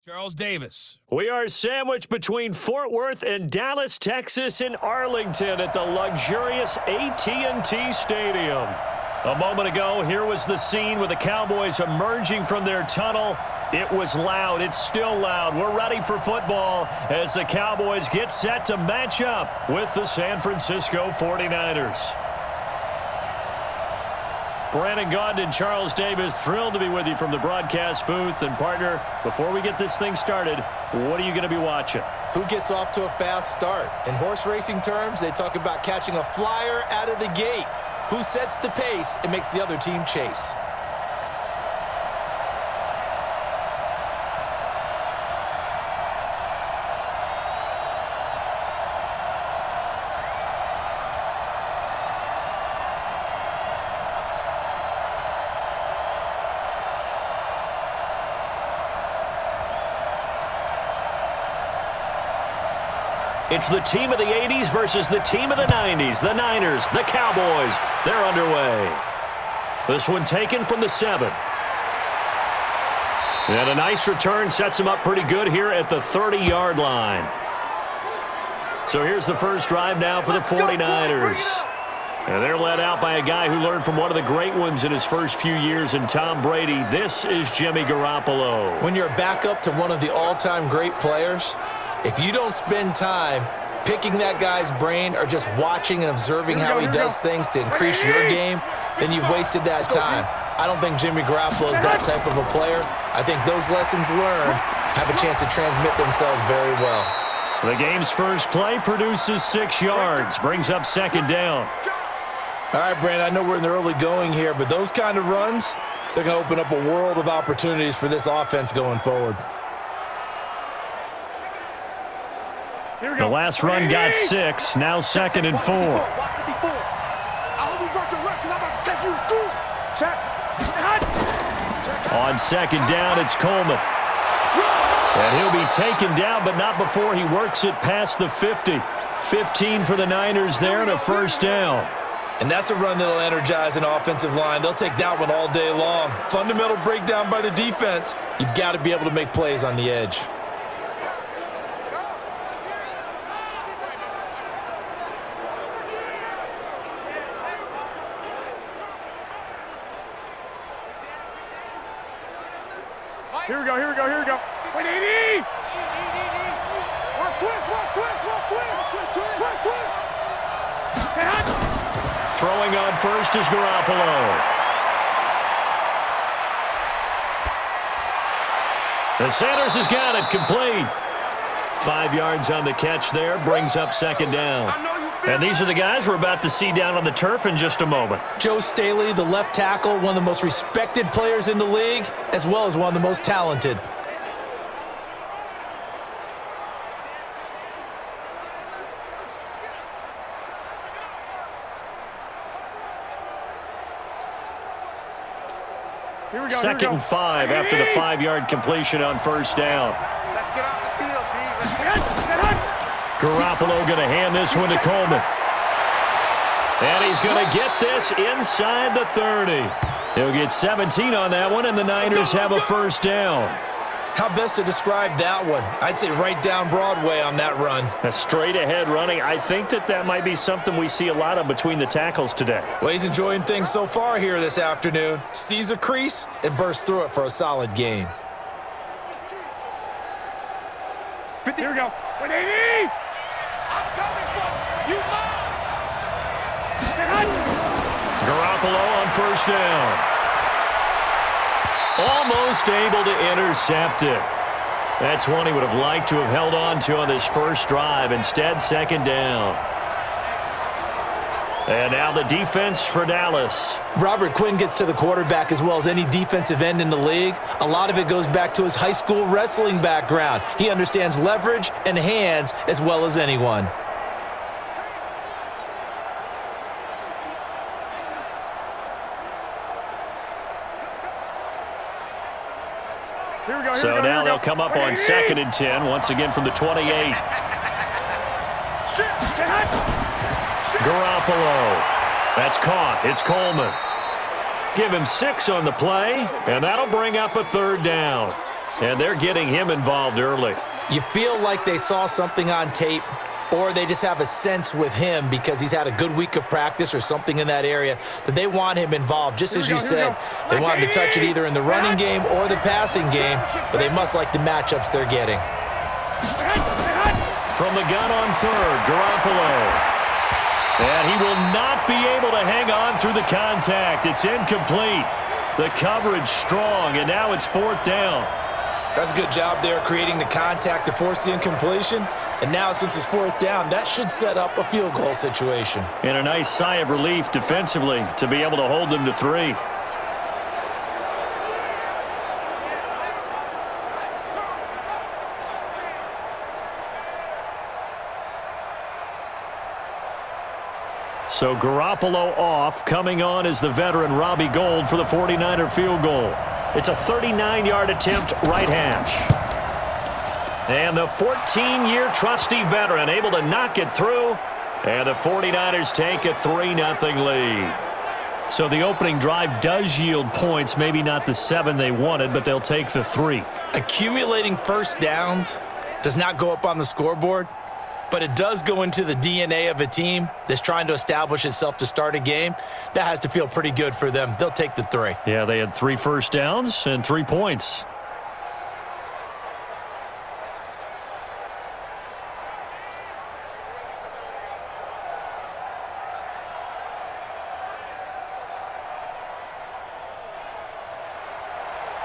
Charles Davis. We are sandwiched between Fort Worth and Dallas, Texas, and Arlington at the luxurious AT&T Stadium. A moment ago, here was the scene with the Cowboys emerging from their tunnel. It was loud. It's still loud. We're ready for football as the Cowboys get set to match up with the San Francisco 49ers. Brandon Gaudin and Charles Davis, thrilled to be with you from the broadcast booth. And, partner, before we get this thing started, what are you going to be watching? Who gets off to a fast start? In horse racing terms, they talk about catching a flyer out of the gate. Who sets the pace and makes the other team chase? It's the team of the 80s versus the team of the 90s. The Niners, the Cowboys, they're underway. This one taken from the 7. And a nice return sets him up pretty good here at the 30-yard line. So here's the first drive now for the 49ers. And they're led out by a guy who learned from one of the great ones in his first few years in Tom Brady. This is Jimmy Garoppolo. When you're a backup to one of the all-time great players, if you don't spend time picking that guy's brain or just watching and observing how he does things to increase your game, then you've wasted that time. I don't think Jimmy Garoppolo is that type of a player. I think those lessons learned have a chance to transmit themselves very well. The game's first play produces 6 yards, brings up second down. All right, Brandon, I know we're in the early going here, but those kind of runs, they're going to open up a world of opportunities for this offense going forward. The last run got 6, now 2nd and 4. On second down, it's Coleman. And he'll be taken down, but not before he works it past the 50. 15 for the Niners there and a first down. And that's a run that'll energize an offensive line. They'll take that one all day long. Fundamental breakdown by the defense. You've got to be able to make plays on the edge. Here we go. Wait, 80! Throwing on first is Garoppolo. The Sanders has got it, complete. 5 yards on the catch there, brings up second down. And these are the guys we're about to see down on the turf in just a moment. Joe Staley, the left tackle, one of the most respected players in the league, as well as one of the most talented. Second and 5 after the 5-yard completion on first down. Let's get off the field, D. Garoppolo going to hand this one to Coleman. And he's going to get this inside the 30. He'll get 17 on that one, and the Niners have a first down. How best to describe that one? I'd say right down Broadway on that run. A straight-ahead running. I think that might be something we see a lot of between the tackles today. Well, he's enjoying things so far here this afternoon. Sees a crease and bursts through it for a solid gain. Here we go. 180! I'm coming for you, Garoppolo on first down. Almost able to intercept it. That's one he would have liked to have held on to on this first drive. Instead, second down. And now the defense for Dallas. Robert Quinn gets to the quarterback as well as any defensive end in the league. A lot of it goes back to his high school wrestling background. He understands leverage and hands as well as anyone. So now they'll come up on 2nd and 10, once again from the 28. Garoppolo. That's caught. It's Coleman. Give him 6 on the play, and that'll bring up a third down. And they're getting him involved early. You feel like they saw something on tape, or they just have a sense with him because he's had a good week of practice or something in that area that they want him involved. Just as you said, they want him to touch it either in the running game or the passing game, but they must like the matchups they're getting. From the gun on third, Garoppolo. And he will not be able to hang on through the contact. It's incomplete. The coverage strong, and now it's fourth down. That's a good job there creating the contact to force the incompletion. And now since it's fourth down, that should set up a field goal situation. And a nice sigh of relief defensively to be able to hold them to 3. So Garoppolo off. Coming on is the veteran Robbie Gould for the 49er field goal. It's a 39-yard attempt, right hash. And the 14-year trusty veteran able to knock it through. And the 49ers take a 3-0 lead. So the opening drive does yield points, maybe not the 7 they wanted, but they'll take the 3. Accumulating first downs does not go up on the scoreboard, but it does go into the DNA of a team that's trying to establish itself to start a game. That has to feel pretty good for them. They'll take the 3. Yeah, they had 3 first downs and 3 points.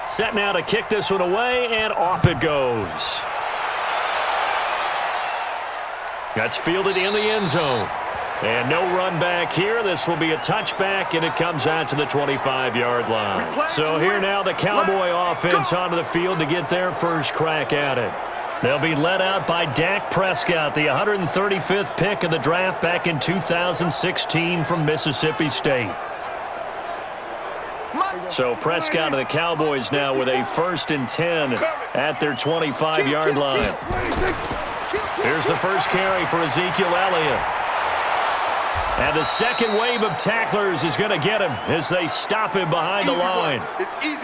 Set now to kick this one away, and off it goes. That's fielded in the end zone. And no run back here. This will be a touchback, and it comes out to the 25-yard line. So here now the Cowboy offense onto the field to get their first crack at it. They'll be led out by Dak Prescott, the 135th pick of the draft back in 2016 from Mississippi State. So Prescott and the Cowboys now with a 1st and 10 at their 25-yard line. Here's the first carry for Ezekiel Elliott. And the second wave of tacklers is going to get him as they stop him behind the line.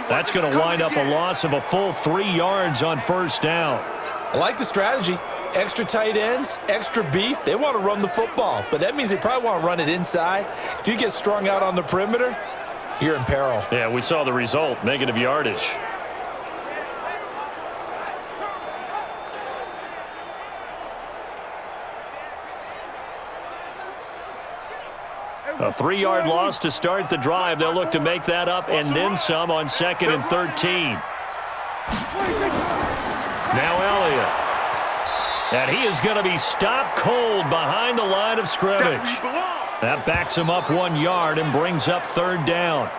That's going to wind up a loss of a full 3 yards on first down. I like the strategy. Extra tight ends, extra beef. They want to run the football, but that means they probably want to run it inside. If you get strung out on the perimeter, you're in peril. Yeah, we saw the result, negative yardage. A 3-yard loss to start the drive. They'll look to make that up and then some on 2nd and 13. Now Elliott. And he is going to be stopped cold behind the line of scrimmage. That backs him up 1 yard and brings up 3rd down.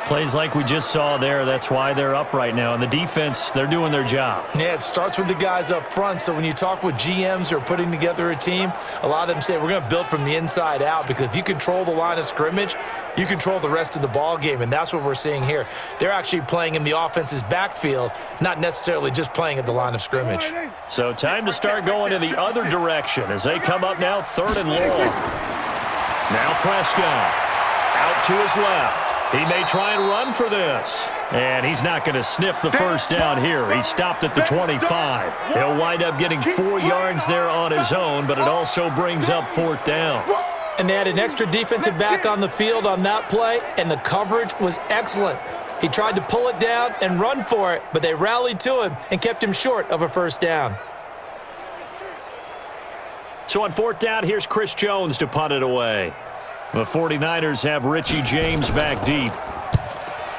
Plays like we just saw there. That's why they're up right now. And the defense, they're doing their job. Yeah, it starts with the guys up front. So when you talk with GMs who are putting together a team, a lot of them say we're going to build from the inside out, because if you control the line of scrimmage, you control the rest of the ball game, and that's what we're seeing here. They're actually playing in the offense's backfield, not necessarily just playing at the line of scrimmage. So time to start going in the other direction as they come up now 3rd and long. Now Prescott out to his left. He may try and run for this. And he's not going to sniff the first down here. He stopped at the 25. He'll wind up getting 4 yards there on his own, but it also brings up 4th down. And they had an extra defensive back on the field on that play, and the coverage was excellent. He tried to pull it down and run for it, but they rallied to him and kept him short of a first down. So on 4th down, here's Chris Jones to punt it away. The 49ers have Richie James back deep.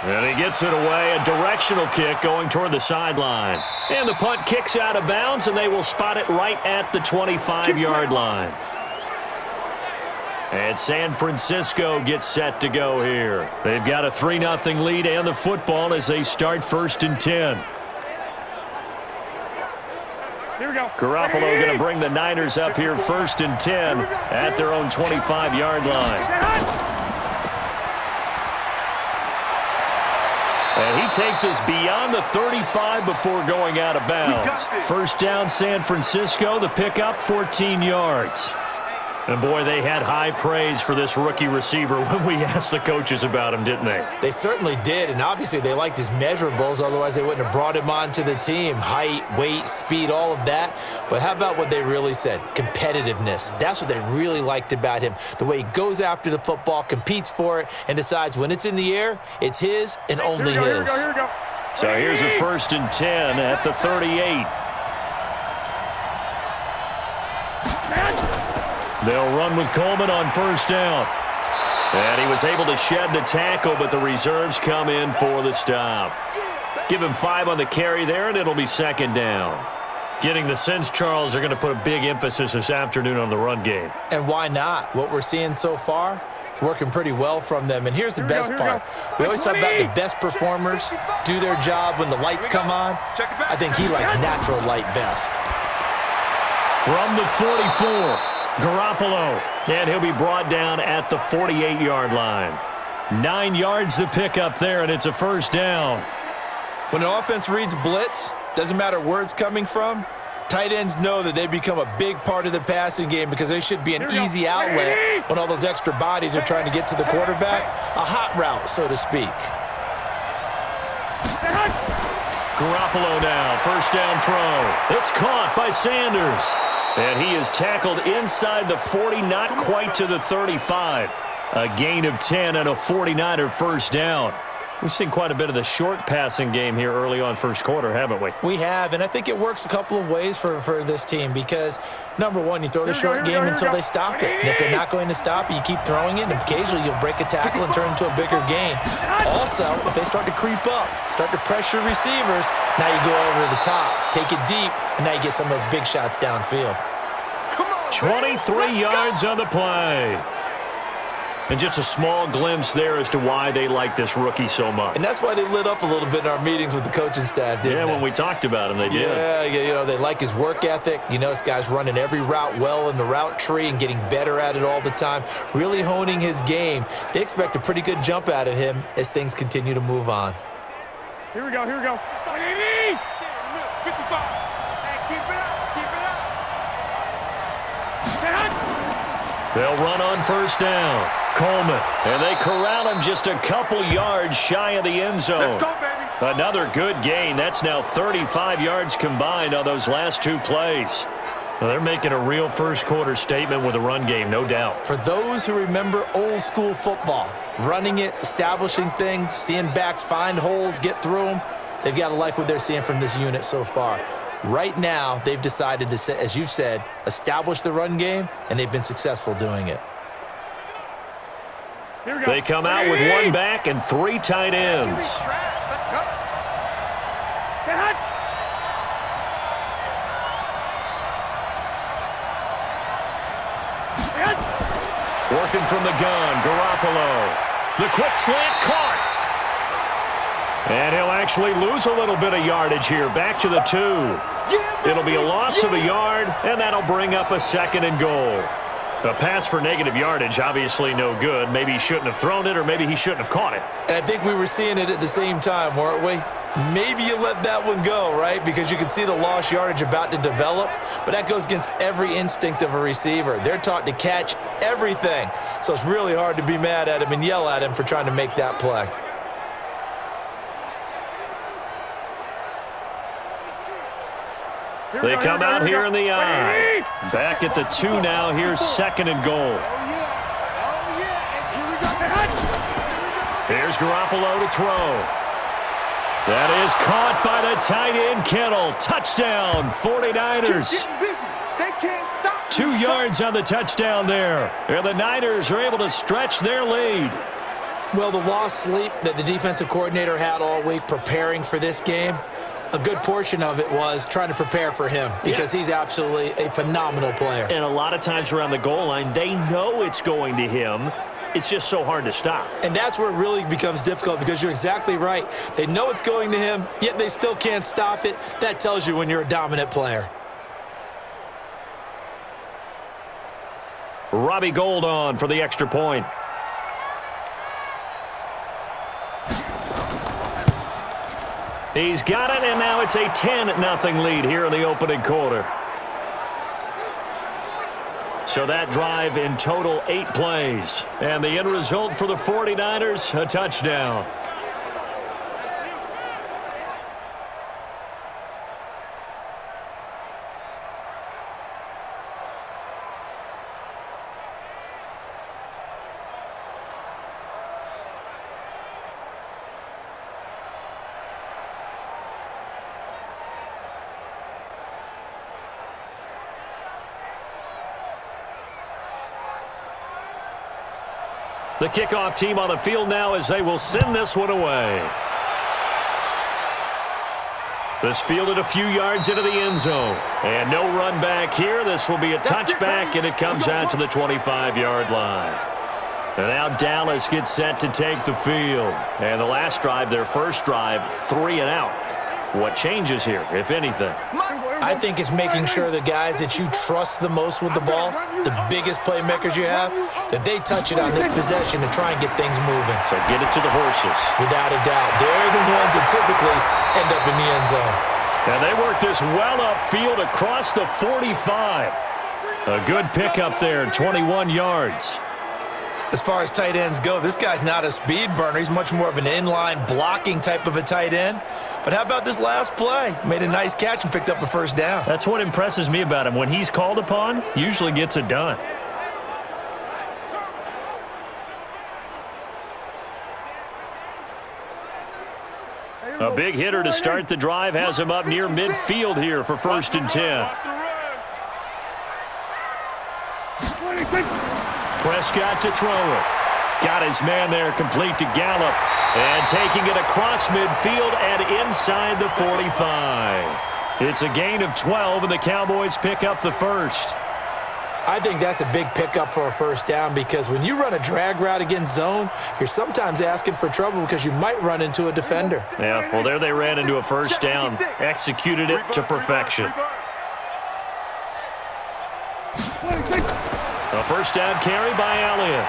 And he gets it away, a directional kick going toward the sideline. And the punt kicks out of bounds, and they will spot it right at the 25-yard line. And San Francisco gets set to go here. They've got a 3-0 lead and the football as they start 1st and 10. Here we go. Garoppolo going to bring the Niners up here 1st and 10 at their own 25-yard line. And he takes us beyond the 35 before going out of bounds. First down, San Francisco. The pickup, 14 yards. And, boy, they had high praise for this rookie receiver when we asked the coaches about him, didn't they? They certainly did, and obviously they liked his measurables. Otherwise, they wouldn't have brought him onto the team. Height, weight, speed, all of that. But how about what they really said? Competitiveness. That's what they really liked about him. The way he goes after the football, competes for it, and decides when it's in the air, it's his and only his. Here we go. So here's a 1st and 10 at the 38. They'll run with Coleman on 1st down. And he was able to shed the tackle, but the reserves come in for the stop. Give him 5 on the carry there, and it'll be 2nd down. Getting the sense, Charles, they're going to put a big emphasis this afternoon on the run game. And why not? What we're seeing so far, it's working pretty well from them. And here's the best part. We always talk about the best performers do their job when the lights come on. I think he likes natural light best. From the 44, Garoppolo, and he'll be brought down at the 48-yard line. 9 yards to pick up there, and it's a 1st down. When an offense reads blitz, doesn't matter where it's coming from, tight ends know that they become a big part of the passing game because they should be an easy outlet when all those extra bodies are trying to get to the quarterback. A hot route, so to speak. Garoppolo now, 1st down throw. It's caught by Sanders. And he is tackled inside the 40, not quite to the 35. A gain of 10 and a 49er 1st down. We've seen quite a bit of the short passing game here early on 1st quarter, haven't we? We have, and I think it works a couple of ways for this team because, number one, you throw the short game until they stop it. And if they're not going to stop it, you keep throwing it, and occasionally you'll break a tackle and turn into a bigger gain. Also, if they start to creep up, start to pressure receivers, now you go over the top, take it deep, and now you get some of those big shots downfield. 23 yards on the play. And just a small glimpse there as to why they like this rookie so much. And that's why they lit up a little bit in our meetings with the coaching staff, didn't they? Yeah, when we talked about him, they did. Yeah, they like his work ethic. You know, this guy's running every route well in the route tree and getting better at it all the time, really honing his game. They expect a pretty good jump out of him as things continue to move on. Here we go. 55. Hey, keep it up. They'll run on 1st down. Coleman. And they corral him just a couple yards shy of the end zone. Let's go, baby. Another good gain. That's now 35 yards combined on those last 2 plays. Well, they're making a real 1st quarter statement with a run game, no doubt. For those who remember old school football, running it, establishing things, seeing backs find holes, get through them, they've got to like what they're seeing from this unit so far. Right now, they've decided to, as you've said, establish the run game, and they've been successful doing it. They come out with 1 back and 3 tight ends. Let's go. Working from the gun, Garoppolo. The quick slant caught. And he'll actually lose a little bit of yardage here. Back to the 2. It'll be a loss of a yard, and that'll bring up a 2nd and goal. A pass for negative yardage, obviously no good. Maybe he shouldn't have thrown it, or maybe he shouldn't have caught it. And I think we were seeing it at the same time, weren't we? Maybe you let that one go, right? Because you can see the lost yardage about to develop, but that goes against every instinct of a receiver. They're taught to catch everything. So it's really hard to be mad at him and yell at him for trying to make that play. They come out here in the eye. Back at the 2 now. Here's 2nd and goal. Here's Garoppolo to throw. That is caught by the tight end, Kittle. Touchdown, 49ers. 2 yards on the touchdown there. And the Niners are able to stretch their lead. Well, the lost sleep that the defensive coordinator had all week preparing for this game, a good portion of it was trying to prepare for him because he's absolutely a phenomenal player. And a lot of times around the goal line, they know it's going to him. It's just so hard to stop. And that's where it really becomes difficult because you're exactly right. They know it's going to him, yet they still can't stop it. That tells you when you're a dominant player. Robbie Gould on for the extra point. He's got it, and now it's a 10-0 lead here in the opening quarter. So that drive in total 8 plays. And the end result for the 49ers, a touchdown. The kickoff team on the field now as they will send this one away. This fielded a few yards into the end zone. And no run back here. This will be a touchback, and it comes out to the 25-yard line. And now Dallas gets set to take the field. And the last drive, their first drive, 3 and out. What changes here, if anything? I think it's making sure the guys that you trust the most with the ball, the biggest playmakers you have, that they touch it on this possession to try and get things moving. So get it to the horses. Without a doubt. They're the ones that typically end up in the end zone. And they work this well upfield across the 45. A good pickup there, 21 yards. As far as tight ends go, this guy's not a speed burner. He's much more of an inline blocking type of a tight end. But how about this last play? Made a nice catch and picked up a first down. That's what impresses me about him. When he's called upon, usually gets it done. A big hitter to start the drive has him up near midfield here for 1st and 10. Prescott to throw it. Got his man there complete to Gallup. And taking it across midfield and inside the 45. It's a gain of 12, and the Cowboys pick up the first. I think that's a big pickup for a first down because when you run a drag route against zone, you're sometimes asking for trouble because you might run into a defender. Yeah, well, there they ran into a first down. Executed it to perfection. A first down carry by Elliott.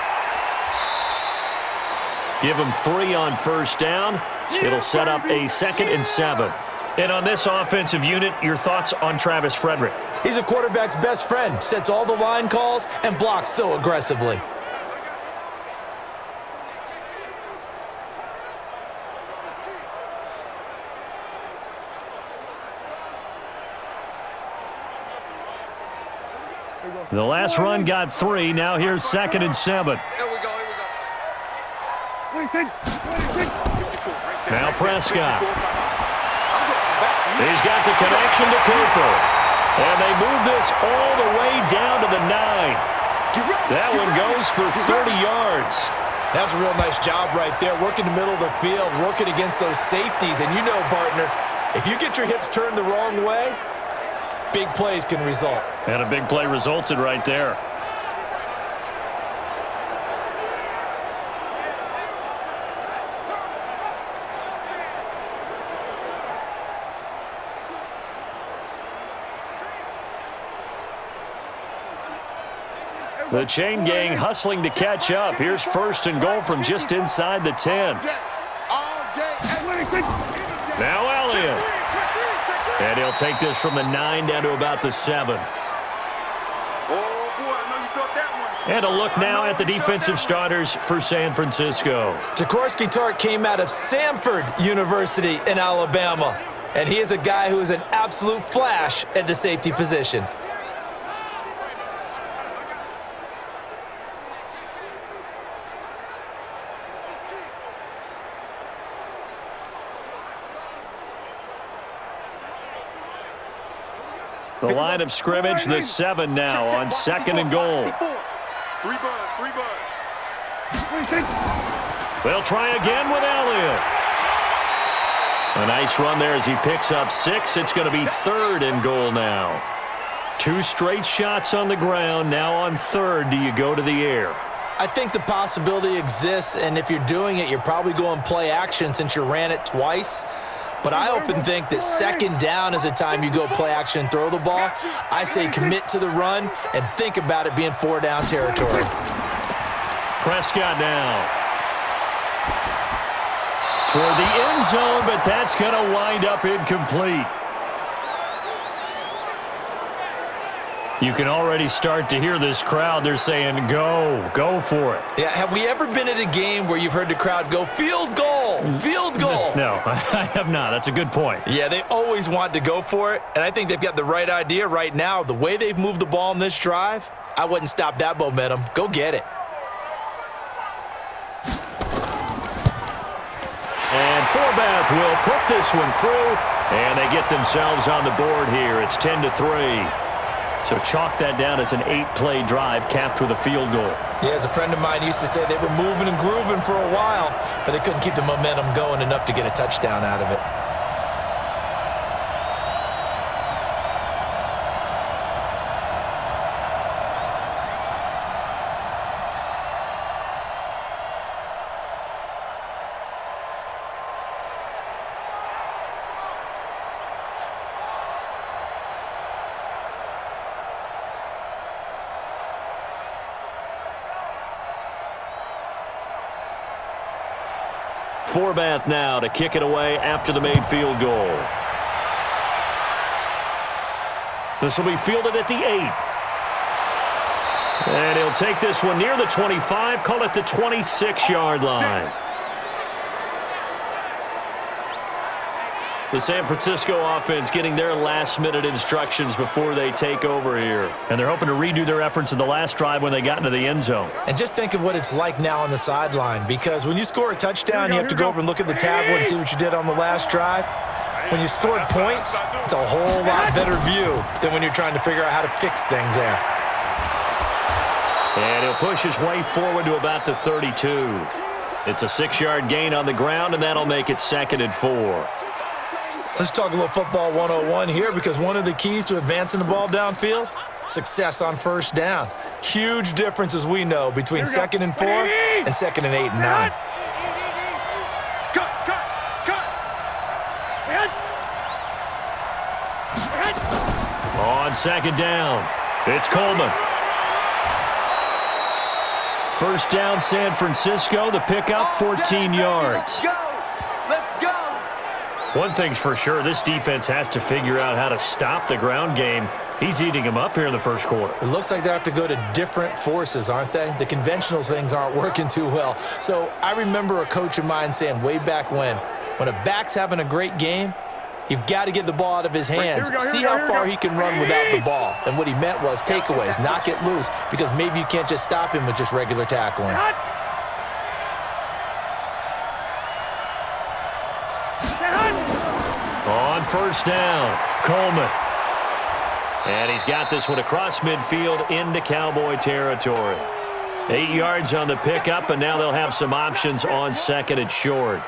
Give him 3 on first down. It'll set up a 2nd and 7. And on this offensive unit, your thoughts on Travis Frederick? He's a quarterback's best friend, sets all the line calls, and blocks so aggressively. The last run got 3. Now here's 2nd and 7. Here we go. Now Prescott. He's got the connection to Cooper. And they move this all the way down to the 9. That one goes for 30 yards. That's a real nice job right there, working the middle of the field, working against those safeties. And you know, partner, if you get your hips turned the wrong way, big plays can result. And a big play resulted right there. The chain gang hustling to catch up. Here's 1st and goal from just inside the 10. Now Elliott. And he'll take this from the 9 down to about the 7. And a look now at the defensive starters for San Francisco. Jaworski Tartt came out of Samford University in Alabama. And he is a guy who is an absolute flash at the safety position. The line of scrimmage, the 7 now on 2nd and goal. 3 bud. They'll try again with Elliott. A nice run there as he picks up 6. It's going to be 3rd and goal now. 2 straight shots on the ground. Now on 3rd, do you go to the air? I think the possibility exists, and if you're doing it, you're probably going play action since you ran it twice. But I often think that 2nd down is a time you go play action and throw the ball. I say commit to the run and think about it being 4-down territory. Prescott now. Toward the end zone, but that's going to wind up incomplete. You can already start to hear this crowd. They're saying, go for it. Yeah, have we ever been at a game where you've heard the crowd go, field goal, field goal? No, I have not. That's a good point. Yeah, they always want to go for it, and I think they've got the right idea right now. The way they've moved the ball in this drive, I wouldn't stop that momentum. Go get it. And Forbath will put this one through, and they get themselves on the board here. It's 10-3. So chalk that down as an 8-play drive capped with a field goal. Yeah, as a friend of mine used to say, they were moving and grooving for a while, but they couldn't keep the momentum going enough to get a touchdown out of it. Forbath now to kick it away after the made field goal. This will be fielded at the 8. And he'll take this one near the 25, call it the 26-yard line. The San Francisco offense getting their last-minute instructions before they take over here. And they're hoping to redo their efforts in the last drive when they got into the end zone. And just think of what it's like now on the sideline, because when you score a touchdown, you have to go over and look at the tablet and see what you did on the last drive. When you scored points, it's a whole lot better view than when you're trying to figure out how to fix things there. And he'll push his way forward to about the 32. It's a 6-yard gain on the ground, and that'll make it 2nd and 4. Let's talk a little football 101 here, because one of the keys to advancing the ball downfield, success on first down. Huge difference, as we know, between 2nd and 4 and 2nd and 8 and 9. On 2nd down, it's Coleman. First down, San Francisco. The pickup, 14 yards. Let's go. One thing's for sure, this defense has to figure out how to stop the ground game. He's eating them up here in the first quarter. It looks like they have to go to different forces, aren't they? The conventional things aren't working too well. So I remember a coach of mine saying way back when a back's having a great game, you've got to get the ball out of his hands. See how far he can run without the ball. And what he meant was takeaways, knock it loose, because maybe you can't just stop him with just regular tackling. On first down, Coleman. And he's got this one across midfield into Cowboy territory. 8 yards on the pickup, and now they'll have some options on 2nd and short.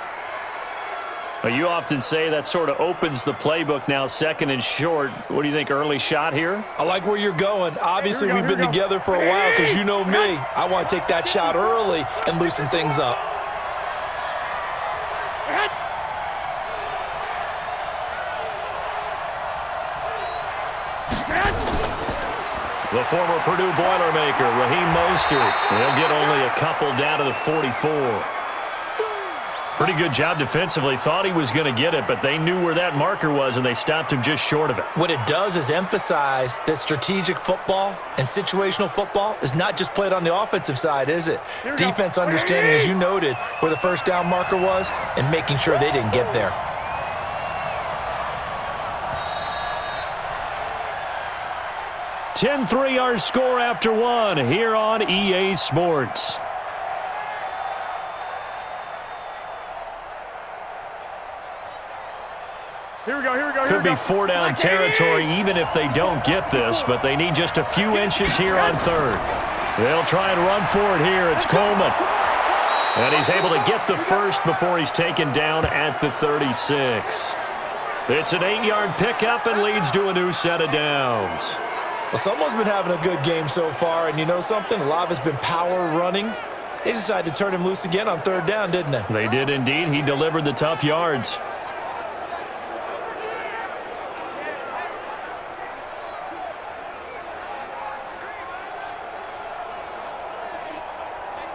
Well, you often say that sort of opens the playbook now, 2nd and short. What do you think, early shot here? I like where you're going. Obviously, we've been together for a while, because you know me. I want to take that shot early and loosen things up. The former Purdue Boilermaker, Raheem Mostert. He'll get only a couple down to the 44. Pretty good job defensively. Thought he was going to get it, but they knew where that marker was, and they stopped him just short of it. What it does is emphasize that strategic football and situational football is not just played on the offensive side, is it? Defense understanding, as you noted, where the first down marker was and making sure they didn't get there. 10-3 our score after one here on EA Sports. Here we go. Could be 4-down territory even if they don't get this, but they need just a few inches here on 3rd. They'll try and run for it here. It's Coleman. And he's able to get the first before he's taken down at the 36. It's an 8-yard pickup and leads to a new set of downs. Well, someone's been having a good game so far, and you know something? A lot of it's been power running. They decided to turn him loose again on 3rd down, didn't they? They did indeed. He delivered the tough yards.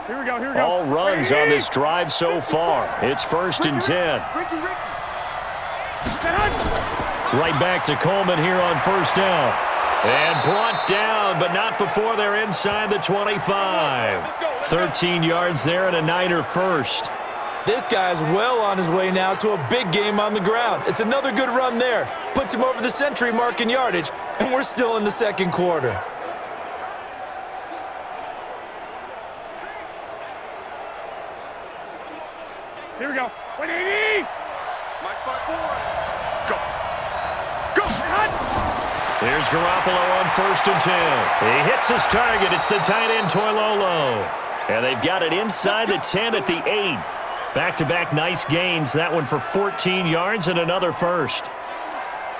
Here we go. All runs on this drive so far. It's 1st and 10. Right back to Coleman here on 1st down. And brought down, but not before they're inside the 25. 13 yards there and a Niner first. This guy's well on his way now to a big game on the ground. It's another good run there. Puts him over the century mark in yardage, and we're still in the second quarter. Here we go. 180. Mike spot 4. Go. Go. Here's Garoppolo on 1st and 10. He hits his target. It's the tight end, Toilolo. And they've got it inside the 10 at the 8. Back-to-back nice gains. That one for 14 yards and another first.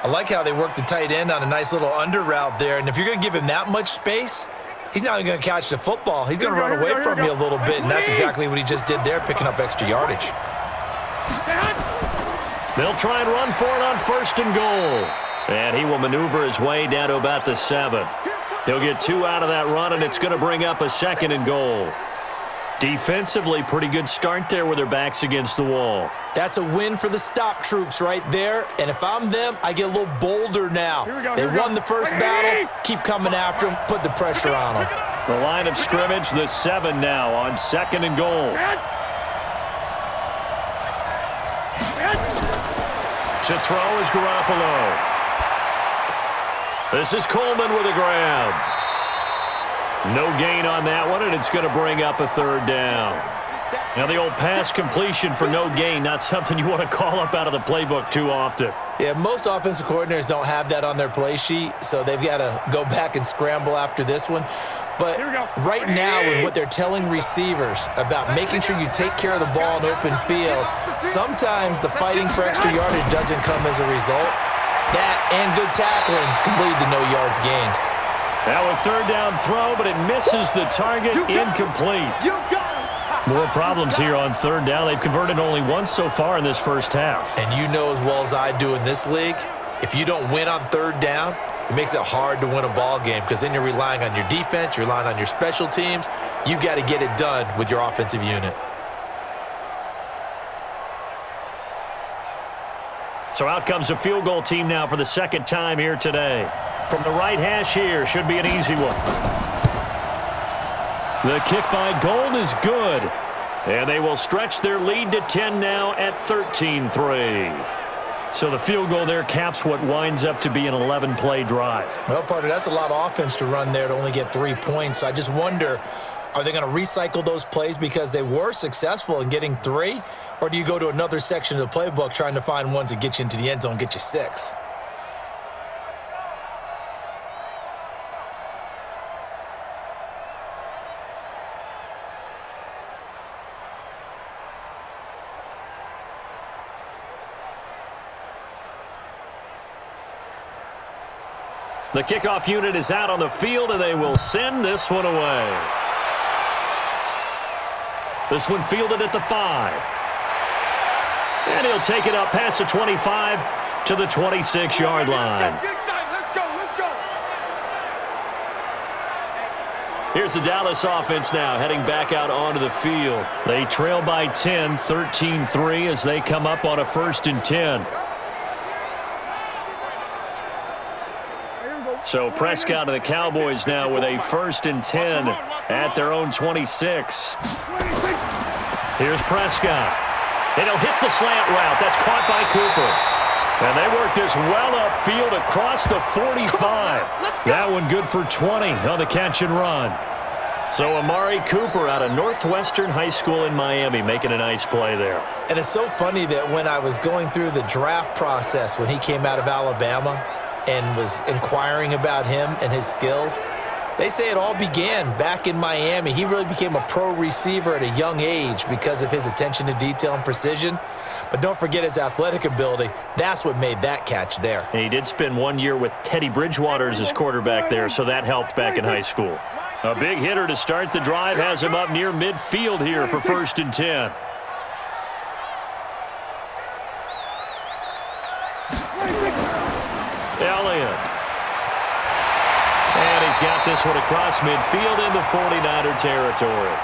I like how they work the tight end on a nice little under route there. And if you're going to give him that much space, he's not even going to catch the football. He's going to run away from you a little bit, and that's exactly what he just did there, picking up extra yardage. They'll try and run for it on 1st and goal. And he will maneuver his way down to about the 7. He'll get 2 out of that run, and it's going to bring up a 2nd and goal. Defensively, pretty good start there with their backs against the wall. That's a win for the stop troops right there. And if I'm them, I get a little bolder now. They won the first battle. Keep coming after them. Put the pressure on them. The line of scrimmage, the 7 now on 2nd and goal. To throw is Garoppolo. This is Coleman with a grab. No gain on that one, and it's going to bring up a 3rd down. Now, the old pass completion for no gain, not something you want to call up out of the playbook too often. Yeah, most offensive coordinators don't have that on their play sheet, so they've got to go back and scramble after this one. But right now, with what they're telling receivers about making sure you take care of the ball in open field, sometimes the fighting for extra yardage doesn't come as a result. That and good tackling can lead to no yards gained. Now a 3rd down throw, but it misses the target, incomplete. More problems here on 3rd down. They've converted only once so far in this first half. And you know as well as I do in this league, if you don't win on 3rd down, it makes it hard to win a ball game because then you're relying on your defense, you're relying on your special teams. You've got to get it done with your offensive unit. So out comes a field goal team now for the 2nd time here today. From the right hash here, should be an easy one. The kick by Gold is good. And they will stretch their lead to 10 now at 13-3. So the field goal there caps what winds up to be an 11-play drive. Well, partner, that's a lot of offense to run there to only get 3 points. So I just wonder, are they going to recycle those plays because they were successful in getting 3? Or do you go to another section of the playbook trying to find ones that get you into the end zone and get you 6? The kickoff unit is out on the field, and they will send this one away. This one fielded at the 5. And he'll take it up past the 25 to the 26-yard line. Here's the Dallas offense now heading back out onto the field. They trail by 10, 13-3 as they come up on a 1st and 10. So Prescott and the Cowboys now with a 1st and 10 at their own 26. Here's Prescott. And he'll hit the slant route. That's caught by Cooper. And they work this well upfield across the 45. That one good for 20 on the catch and run. So Amari Cooper out of Northwestern High School in Miami making a nice play there. And it's so funny that when I was going through the draft process when he came out of Alabama and was inquiring about him and his skills, they say it all began back in Miami. He really became a pro receiver at a young age because of his attention to detail and precision. But don't forget his athletic ability. That's what made that catch there. And he did spend 1 year with Teddy Bridgewater as his quarterback there, so that helped back in high school. A big hitter to start the drive has him up near midfield here for 1st and 10. Elliott. And he's got this one across midfield into 49er territory.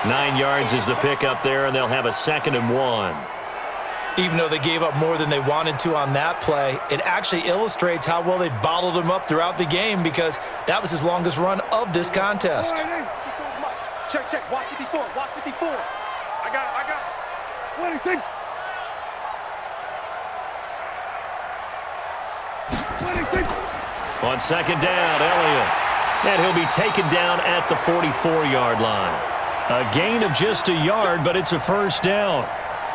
9 yards is the pickup there, and they'll have a 2nd and 1. Even though they gave up more than they wanted to on that play, it actually illustrates how well they've bottled him up throughout the game because that was his longest run of this contest. Check. Watch 54. Watch 54. I got it. What do you think? What do you think? On second down, Elliott. And he'll be taken down at the 44-yard line. A gain of just a yard, but it's a first down.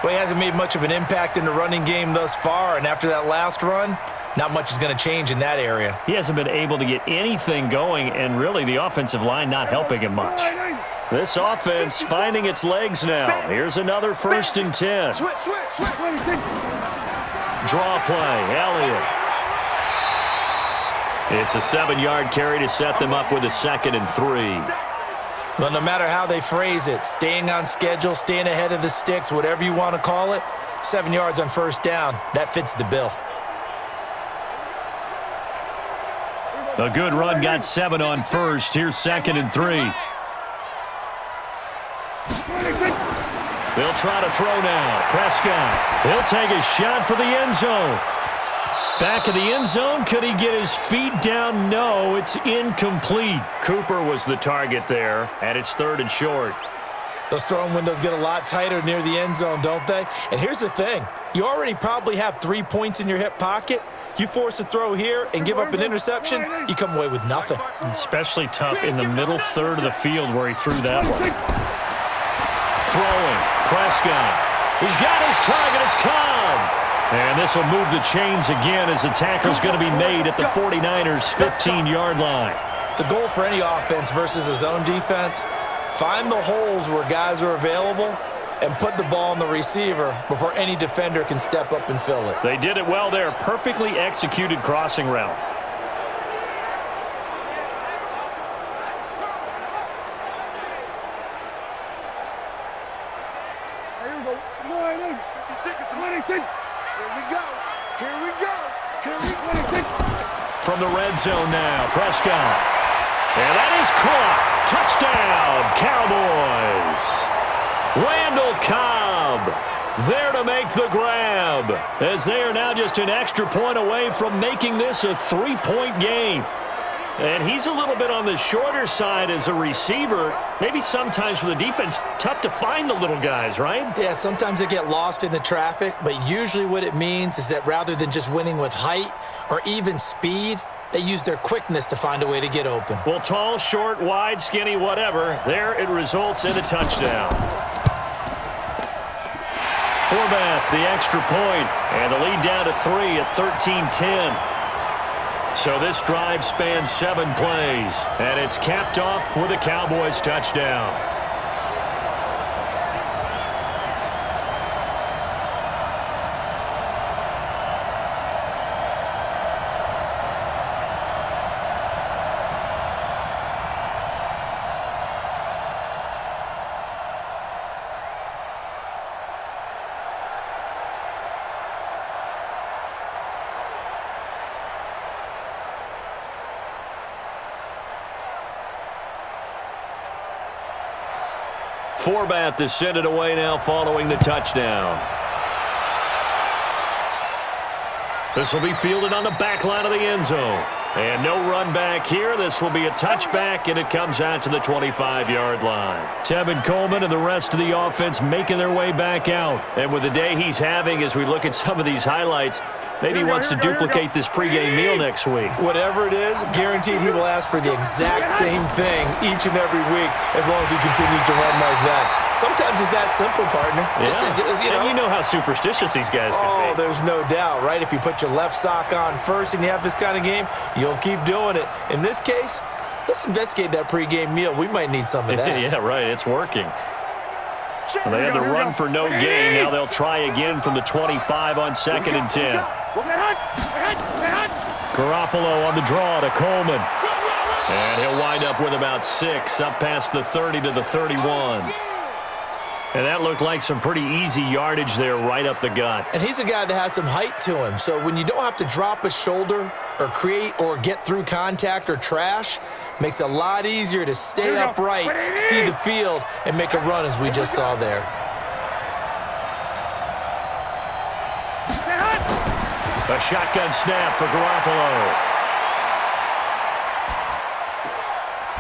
Well, he hasn't made much of an impact in the running game thus far, and after that last run, not much is going to change in that area. He hasn't been able to get anything going, and really the offensive line not helping him much. This offense finding its legs now. Here's another 1st and 10. Switch. Draw play, Elliott. It's a 7-yard carry to set them up with a 2nd and 3. Well, no matter how they phrase it, staying on schedule, staying ahead of the sticks, whatever you want to call it, 7 yards on first down, that fits the bill. A good run got 7 on first. Here's 2nd and 3. They'll try to throw now. Prescott. He'll take a shot for the end zone. Back of the end zone. Could he get his feet down? No, it's incomplete. Cooper was the target there, and it's 3rd and short. Those throwing windows get a lot tighter near the end zone, don't they? And here's the thing. You already probably have 3 points in your hip pocket. You force a throw here and give up an interception, you come away with nothing. Especially tough in the middle third of the field where he threw that one. Throwing. Prescott. He's got his target. It's Cobb. And this will move the chains again as the tackle's going to be made at the 49ers' 15-yard line. The goal for any offense versus a zone defense, find the holes where guys are available and put the ball on the receiver before any defender can step up and fill it. They did it well there. Perfectly executed crossing route. From the red zone now, Prescott. And that is caught. Touchdown, Cowboys. Randall Cobb there to make the grab, as they are now just an extra point away from making this a 3-point game. And he's a little bit on the shorter side as a receiver. Maybe sometimes for the defense, tough to find the little guys, right? Yeah, sometimes they get lost in the traffic, but usually what it means is that rather than just winning with height or even speed, they use their quickness to find a way to get open. Well, tall, short, wide, skinny, whatever, there it results in a touchdown. Forbath, the extra point, and the lead down to 3 at 13-10. So this drive spans 7 plays, and it's capped off with a Cowboys touchdown. Forbath to send it away now following the touchdown. This will be fielded on the back line of the end zone. And no run back here. This will be a touchback, and it comes out to the 25-yard line. Tevin Coleman and the rest of the offense making their way back out. And with the day he's having, as we look at some of these highlights, maybe he wants to duplicate this pregame meal next week. Whatever it is, guaranteed he will ask for the exact same thing each and every week as long as he continues to run like that. Sometimes it's that simple, partner. Yeah. And you know how superstitious these guys can be. Oh, there's no doubt, right? If you put your left sock on first and you have this kind of game, you'll keep doing it. In this case, let's investigate that pregame meal. We might need some of that. Yeah, right. It's working. Well, they had the run for no gain. Now they'll try again from the 25 on 2nd and 10. Garoppolo on the draw to Coleman. And he'll wind up with about 6 up past the 30 to the 31. And that looked like some pretty easy yardage there right up the gut. And he's a guy that has some height to him. So when you don't have to drop a shoulder or create or get through contact or trash, makes it a lot easier to stay upright, see the field, and make a run as we just saw there. A shotgun snap for Garoppolo.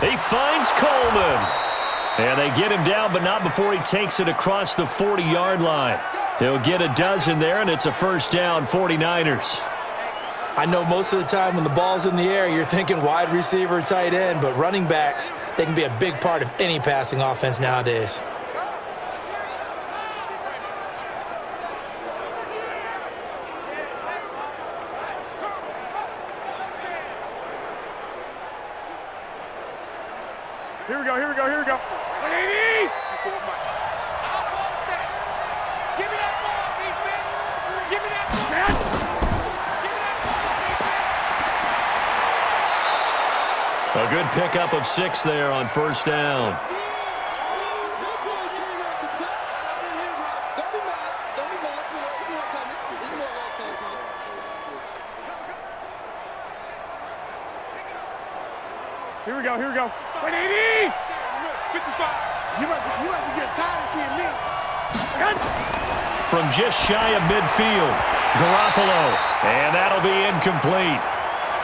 He finds Coleman. And they get him down, but not before he takes it across the 40-yard line. He'll get a dozen there, and it's a first down, 49ers. I know most of the time when the ball's in the air, you're thinking wide receiver, tight end, but running backs, they can be a big part of any passing offense nowadays. Here we go, here we go, here we go. 180! Give me that ball, defense! Give me that ball! Give me that ball! A good pickup of 6 there on first down. Here we go, here we go. 180! 55! You must be getting tired of seeing me. From just shy of midfield, Garoppolo. And that'll be incomplete.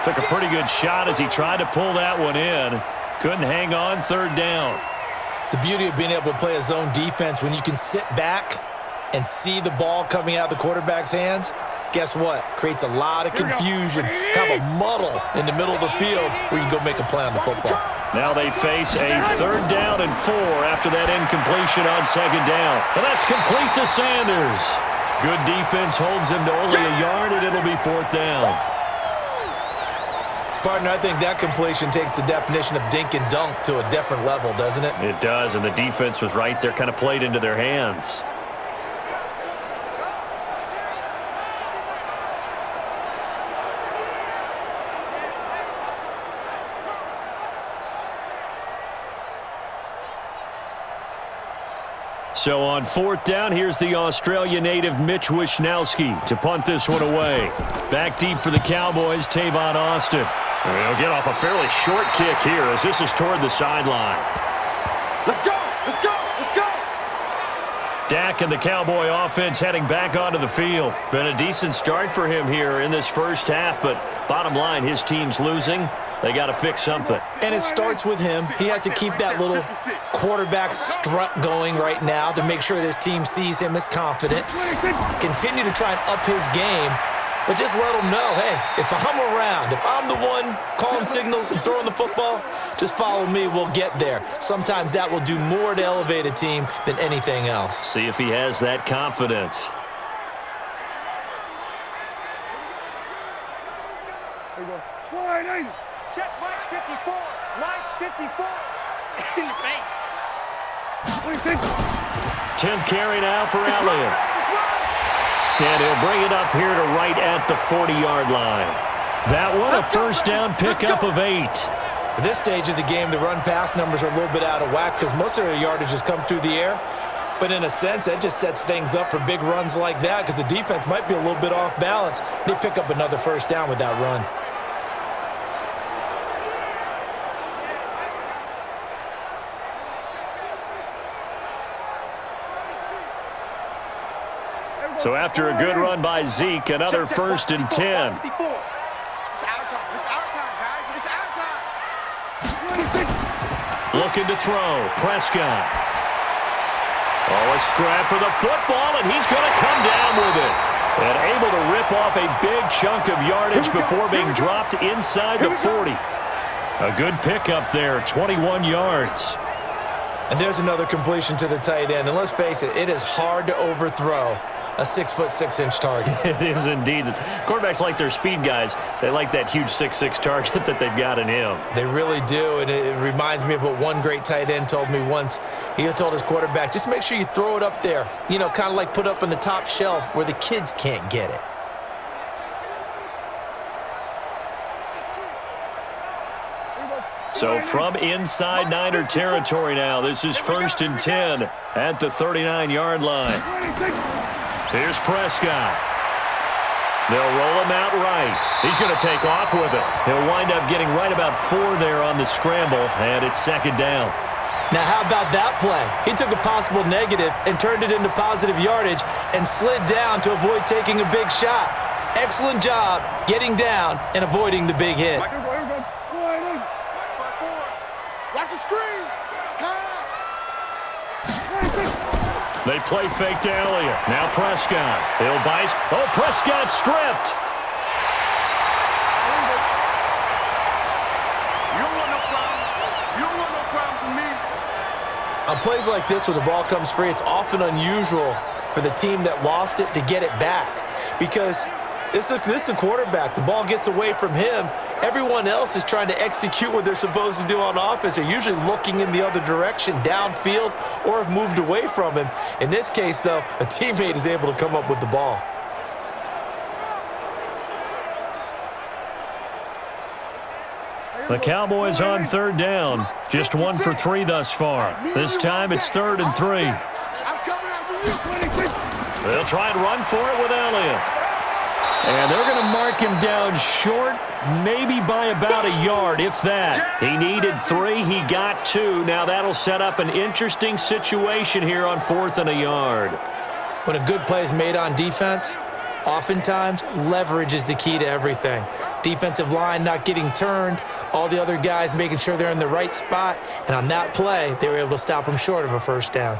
Took a pretty good shot as he tried to pull that one in. Couldn't hang on, third down. The beauty of being able to play a zone defense when you can sit back and see the ball coming out of the quarterback's hands, guess what? Creates a lot of confusion, kind of a muddle in the middle of the field where you can go make a play on the football. Now they face a third down and 4 after that incompletion on second down. And that's complete to Sanders. Good defense holds him to only a yard, and it'll be fourth down. Partner, I think that completion takes the definition of dink and dunk to a different level, doesn't it? It does, and the defense was right there, kind of played into their hands. So on fourth down, here's the Australia native Mitch Wishnowsky to punt this one away. Back deep for the Cowboys, Tavon Austin. He'll get off a fairly short kick here as this is toward the sideline. Let's go! Let's go! Let's go! Dak and the Cowboy offense heading back onto the field. Been a decent start for him here in this first half, but bottom line, his team's losing. They got to fix something. And it starts with him. He has to keep that little quarterback strut going right now to make sure that his team sees him as confident. Continue to try and up his game, but just let him know, hey, if I'm around, if I'm the one calling signals and throwing the football, just follow me, we'll get there. Sometimes that will do more to elevate a team than anything else. See if he has that confidence. Check Mike 54. Mike 54. In your face. 10th carry now for Elliott. And he'll bring it up here to right at the 40-yard line. That one a first down pickup of 8. At this stage of the game, the run-pass numbers are a little bit out of whack because most of their yardage has come through the air. But in a sense, that just sets things up for big runs like that because the defense might be a little bit off balance. They pick up another first down with that run. So after a good run by Zeke, another first and 10. It's our time. It's our time, guys. It's our time. Looking to throw. Prescott. Oh, a scrap for the football, and he's going to come down with it. And able to rip off a big chunk of yardage before being dropped inside the 40. A good pickup there, 21 yards. And there's another completion to the tight end. And let's face it, it is hard to overthrow a 6'6" target. It is indeed. Quarterbacks like their speed guys. They like that huge 6'6" target that they've got in him. They really do, and it reminds me of what one great tight end told me once. He told his quarterback, just make sure you throw it up there. You know, kind of like put up on the top shelf where the kids can't get it. So from inside Niner territory now, this is first and 10 at the 39-yard line. Here's Prescott. They'll roll him out right. He's going to take off with it. He'll wind up getting right about 4 there on the scramble, and it's second down. Now, how about that play? He took a possible negative and turned it into positive yardage and slid down to avoid taking a big shot. excellent job getting down and avoiding the big hit. Here we go, here we go. Go ahead, Watch the screen. Pass. They play fake to Elliott. Now Prescott. He'll buy. Oh, Prescott stripped. You don't want no problem. You don't want no problem for me. On plays like this, when the ball comes free, it's often unusual for the team that lost it to get it back because this is a quarterback. The ball gets away from him. Everyone else is trying to execute what they're supposed to do on offense. They're usually looking in the other direction, downfield, or have moved away from him. In this case, though, a teammate is able to come up with the ball. The Cowboys on third down. Just 1 for 3 thus far. This time it's 3rd and 3. I'm coming after you. They'll try and run for it with Elliott. And they're going to mark him down short, maybe by about a yard, if that. He needed 3. He got 2. Now that'll set up an interesting situation here on 4th and a yard. When a good play is made on defense, oftentimes leverage is the key to everything. Defensive line not getting turned, all the other guys making sure they're in the right spot, and on that play, they were able to stop him short of a first down.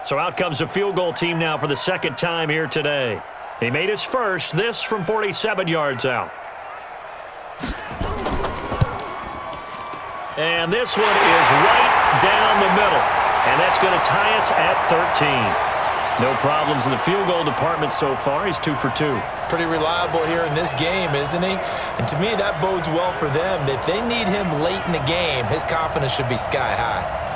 So out comes a field goal team now for the second time here today. He made his first, this from 47 yards out. And this one is right down the middle. And that's going to tie us at 13. No problems in the field goal department so far. He's 2 for 2. Pretty reliable here in this game, isn't he? And to me, that bodes well for them. If they need him late in the game, his confidence should be sky high.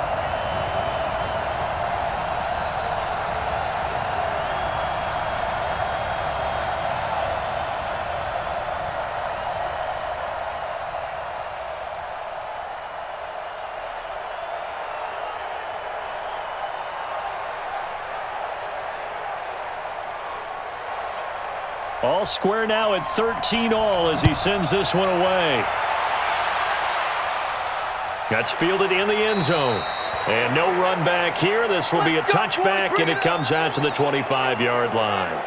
All square now at 13 all as he sends this one away. That's fielded in the end zone. And no run back here. This will be a touchback, and it comes out to the 25-yard line.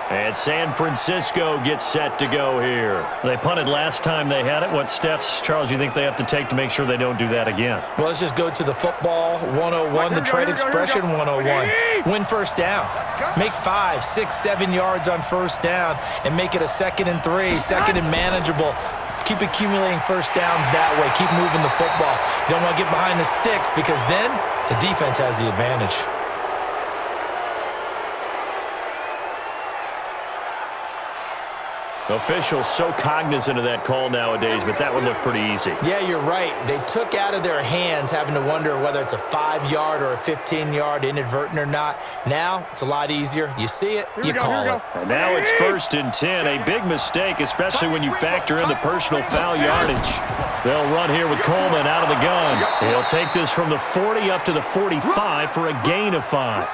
And San Francisco gets set to go here. They punted last time they had it. What steps, Charles, you think they have to take to make sure they don't do that again? Well, let's just go to the football 101, the trade expression 101. Win first down. Make 5, 6, 7 yards on first down and make it a 2nd and 3, 2nd and manageable. Keep accumulating first downs that way. Keep moving the football. You don't want to get behind the sticks because then the defense has the advantage. Officials so cognizant of that call nowadays, but that would look pretty easy. Yeah, you're right. They took out of their hands having to wonder whether it's a 5-yard or a 15-yard inadvertent or not. Now, it's a lot easier. You see it, you call it. And now it's 1st and 10. A big mistake, especially when you factor in the personal foul yardage. They'll run here with Coleman out of the gun. He'll take this from the 40 up to the 45 for a gain of 5.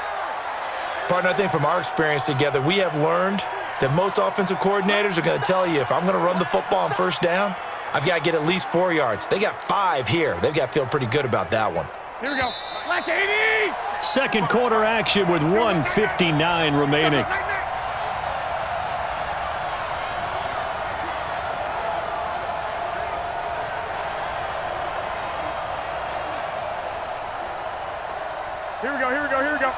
Partner, I think from our experience together, we have learned that most offensive coordinators are going to tell you if I'm going to run the football on first down, I've got to get at least 4 yards. They got 5 here. They've got to feel pretty good about that one. Here we go. Black 80! Second quarter action with 1:59 remaining. Here we go, here we go, here we go.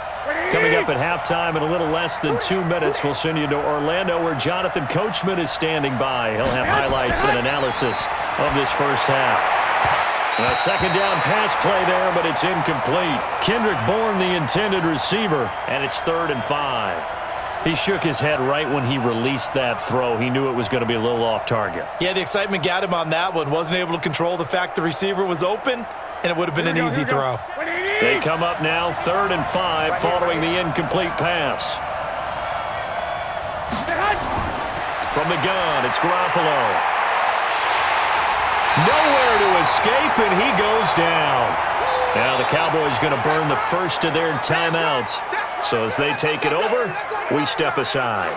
Coming up at halftime in a little less than 2 minutes, we'll send you to Orlando where Jonathan Coachman is standing by. He'll have highlights and analysis of this first half. A second down pass play there, but it's incomplete. Kendrick Bourne, the intended receiver, and it's 3rd and 5. He shook his head right when he released that throw. He knew it was going to be a little off target. Yeah, the excitement got him on that one. Wasn't able to control the fact the receiver was open, and it would have been an easy throw. They come up now 3rd and 5 following the incomplete pass. From the gun, it's Garoppolo. Nowhere to escape, and he goes down. Now the Cowboys going to burn the first of their timeouts. So as they take it over, we step aside.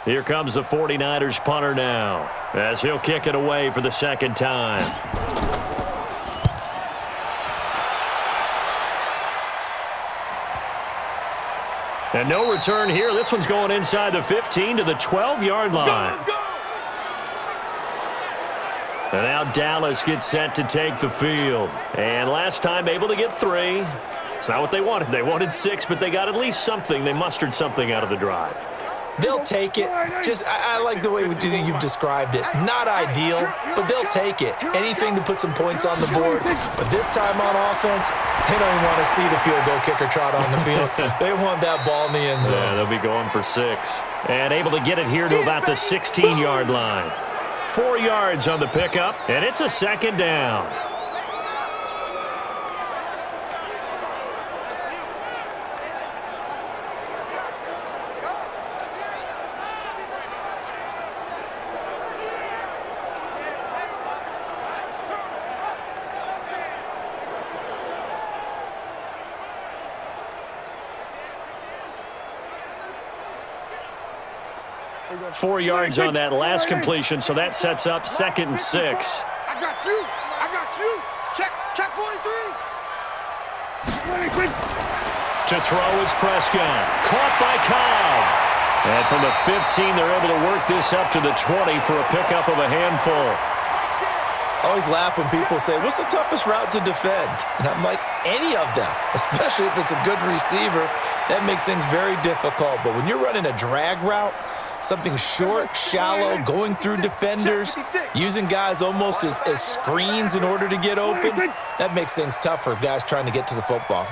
Here comes the 49ers punter now, as he'll kick it away for the second time. And no return here. This one's going inside the 15 to the 12-yard line. And now Dallas gets set to take the field. And last time able to get 3. It's not what they wanted. They wanted 6, but they got at least something. They mustered something out of the drive. They'll take it. I like the way you've described it. Not ideal, but they'll take it. Anything to put some points on the board. But this time on offense, they don't even want to see the field goal kicker trot on the field. They want that ball in the end zone. Yeah, they'll be going for 6. And able to get it here to about the 16-yard line. 4 yards on the pickup, and it's a second down. Four yards on that last completion, so that sets up 2nd and 6. I got you. I got you. Check 43. To throw is Prescott. Caught by Cobb. And from the 15, they're able to work this up to the 20 for a pickup of a handful. I always laugh when people say, what's the toughest route to defend? And I'm like, any of them, especially if it's a good receiver. That makes things very difficult. But when you're running a drag route, something short, shallow, going through defenders, using guys almost as screens in order to get open, that makes things tough for guys trying to get to the football.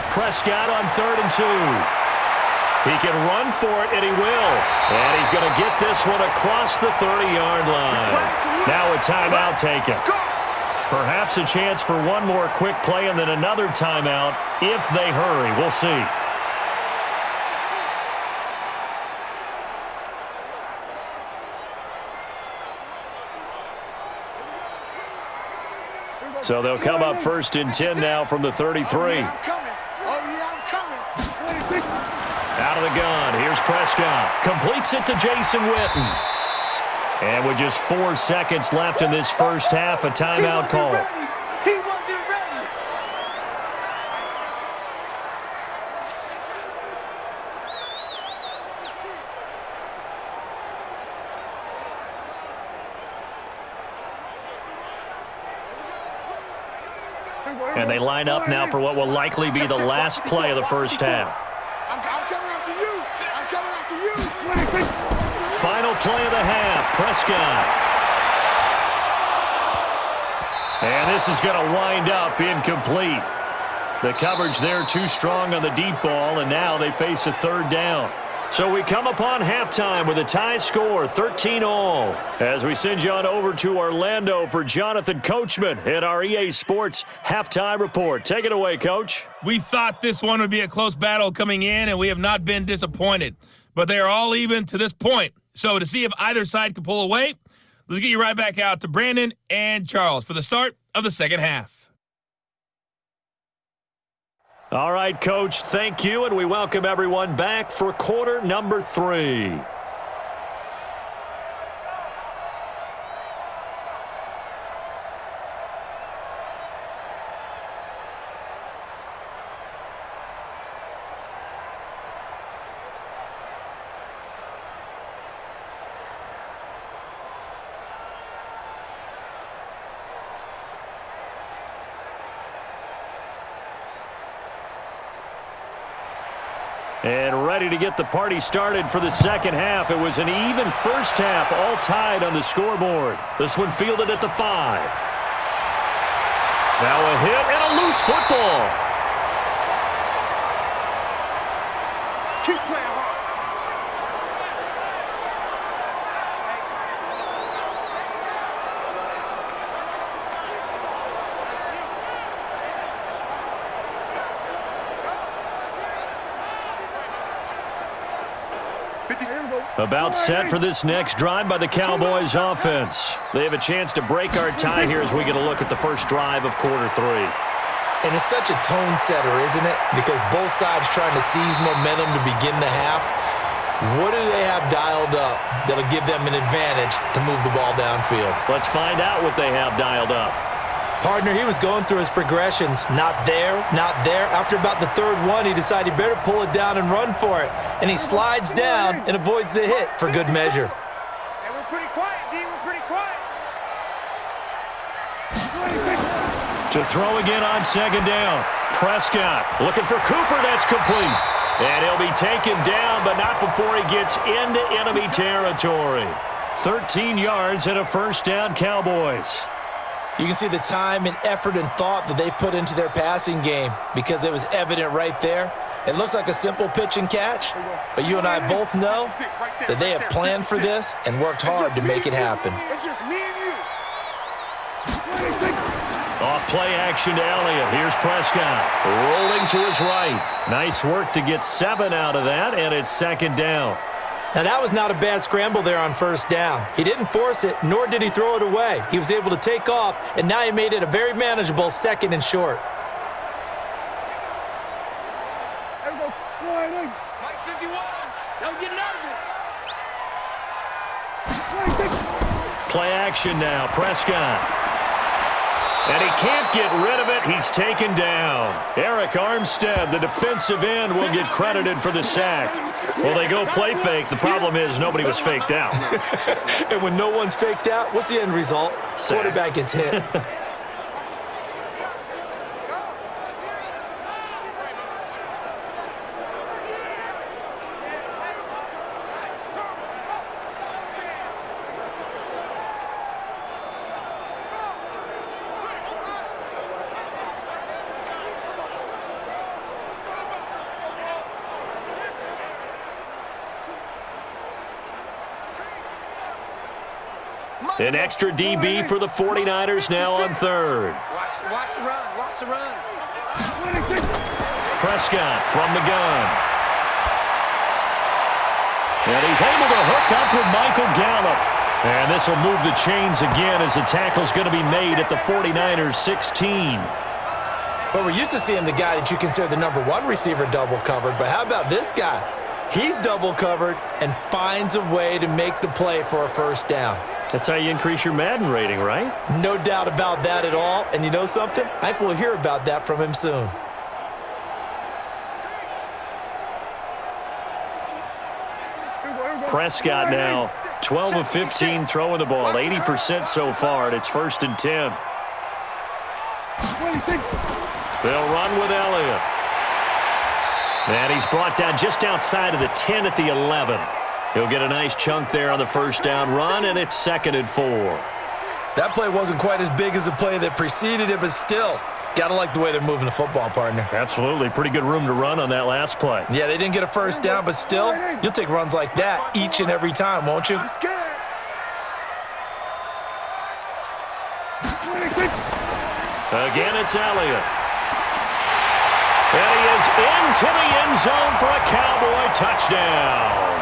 Prescott on 3rd and 2. He can run for it, and he will. And he's going to get this one across the 30-yard line. Now a timeout taken. Perhaps a chance for one more quick play and then another timeout if they hurry. We'll see. So they'll come up 1st and 10 now from the 33. Oh, yeah, I'm coming. Out of the gun, here's Prescott. Completes it to Jason Witten. And with just 4 seconds left in this first half, a timeout call. He wasn't ready. And they line up now for what will likely be the last play of the first half. I'm coming after you. I'm coming after you. Final play of the half, Prescott. And this is going to wind up incomplete. The coverage there too strong on the deep ball, and now they face a 3rd down. So we come upon halftime with a tie score, 13-all. As we send you on over to Orlando for Jonathan Coachman at our EA Sports Halftime Report. Take it away, Coach. We thought this one would be a close battle coming in, and we have not been disappointed. But they are all even to this point. So to see if either side can pull away, let's get you right back out to Brandon and Charles for the start of the second half. All right, Coach, thank you, and we welcome everyone back for quarter number 3. And ready to get the party started for the second half. It was an even first half, all tied on the scoreboard. This one fielded at the 5. Now a hit and a loose football. Keep playing hard. About set for this next drive by the Cowboys offense. They have a chance to break our tie here as we get a look at the first drive of quarter 3. And it's such a tone setter, isn't it? Because both sides trying to seize momentum to begin the half. What do they have dialed up that'll give them an advantage to move the ball downfield? Let's find out what they have dialed up. Partner, he was going through his progressions. Not there, not there. After about the third one, he decided he better pull it down and run for it. And he slides down and avoids the hit for good measure. Hey, we're pretty quiet, D. We're pretty quiet. To throw again on second down. Prescott looking for Cooper. That's complete. And he'll be taken down, but not before he gets into enemy territory. 13 yards and a first down, Cowboys. You can see the time and effort and thought that they've put into their passing game because it was evident right there. It looks like a simple pitch and catch, but you and I both know that they have planned for this and worked hard to make it happen. It's just me and you. Off play action to Elliott. Here's Prescott rolling to his right. Nice work to get 7 out of that, and it's second down. Now, that was not a bad scramble there on first down. He didn't force it, nor did he throw it away. He was able to take off, and now he made it a very manageable second and short. Mike 51, don't get nervous. Play action now. Prescott. And he can't get rid of it. He's taken down. Eric Armstead, the defensive end, will get credited for the sack. Well, they go play fake. The problem is nobody was faked out. And when no one's faked out, what's the end result? Sack. Quarterback gets hit. An extra DB for the 49ers now on third. Watch the run. Watch the run. Prescott from the gun. And he's able to hook up with Michael Gallup. And this will move the chains again as the tackle's going to be made at the 49ers 16. But we're used to seeing the guy that you consider the #1 receiver double covered. But how about this guy? He's double covered and finds a way to make the play for a first down. That's how you increase your Madden rating, right? No doubt about that at all. And you know something? I think we'll hear about that from him soon. Prescott now, 12 of 15 throwing the ball, 80% so far, and it's 1st and 10. They'll run with Elliott. And he's brought down just outside of the 10 at the 11. He'll get a nice chunk there on the first down run, and it's 2nd and 4. That play wasn't quite as big as the play that preceded it, but still, gotta like the way they're moving the football, partner. Absolutely. Pretty good room to run on that last play. Yeah, they didn't get a first down, but still, you'll take runs like that each and every time, won't you? He's scared. Again, it's Elliott. And he is into the end zone for a Cowboy touchdown.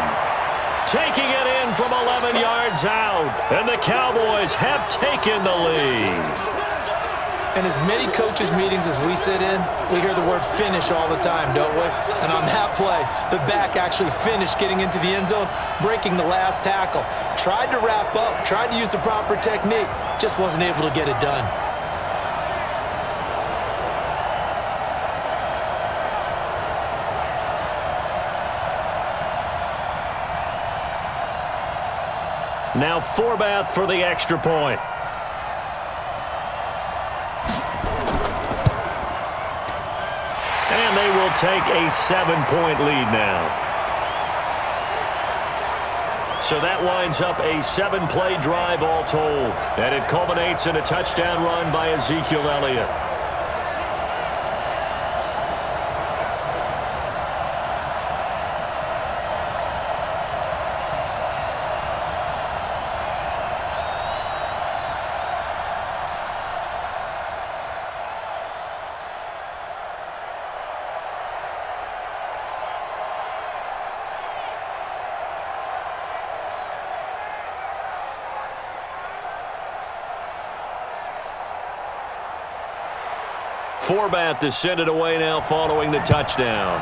Taking it in from 11 yards out. And the Cowboys have taken the lead. In as many coaches' meetings as we sit in, we hear the word finish all the time, don't we? And on that play, the back actually finished getting into the end zone, breaking the last tackle. Tried to wrap up, tried to use the proper technique, just wasn't able to get it done. Now Forbath for the extra point. And they will take a 7-point lead now. So that winds up a 7-play drive all told. And it culminates in a touchdown run by Ezekiel Elliott. Forbath to send it away now following the touchdown.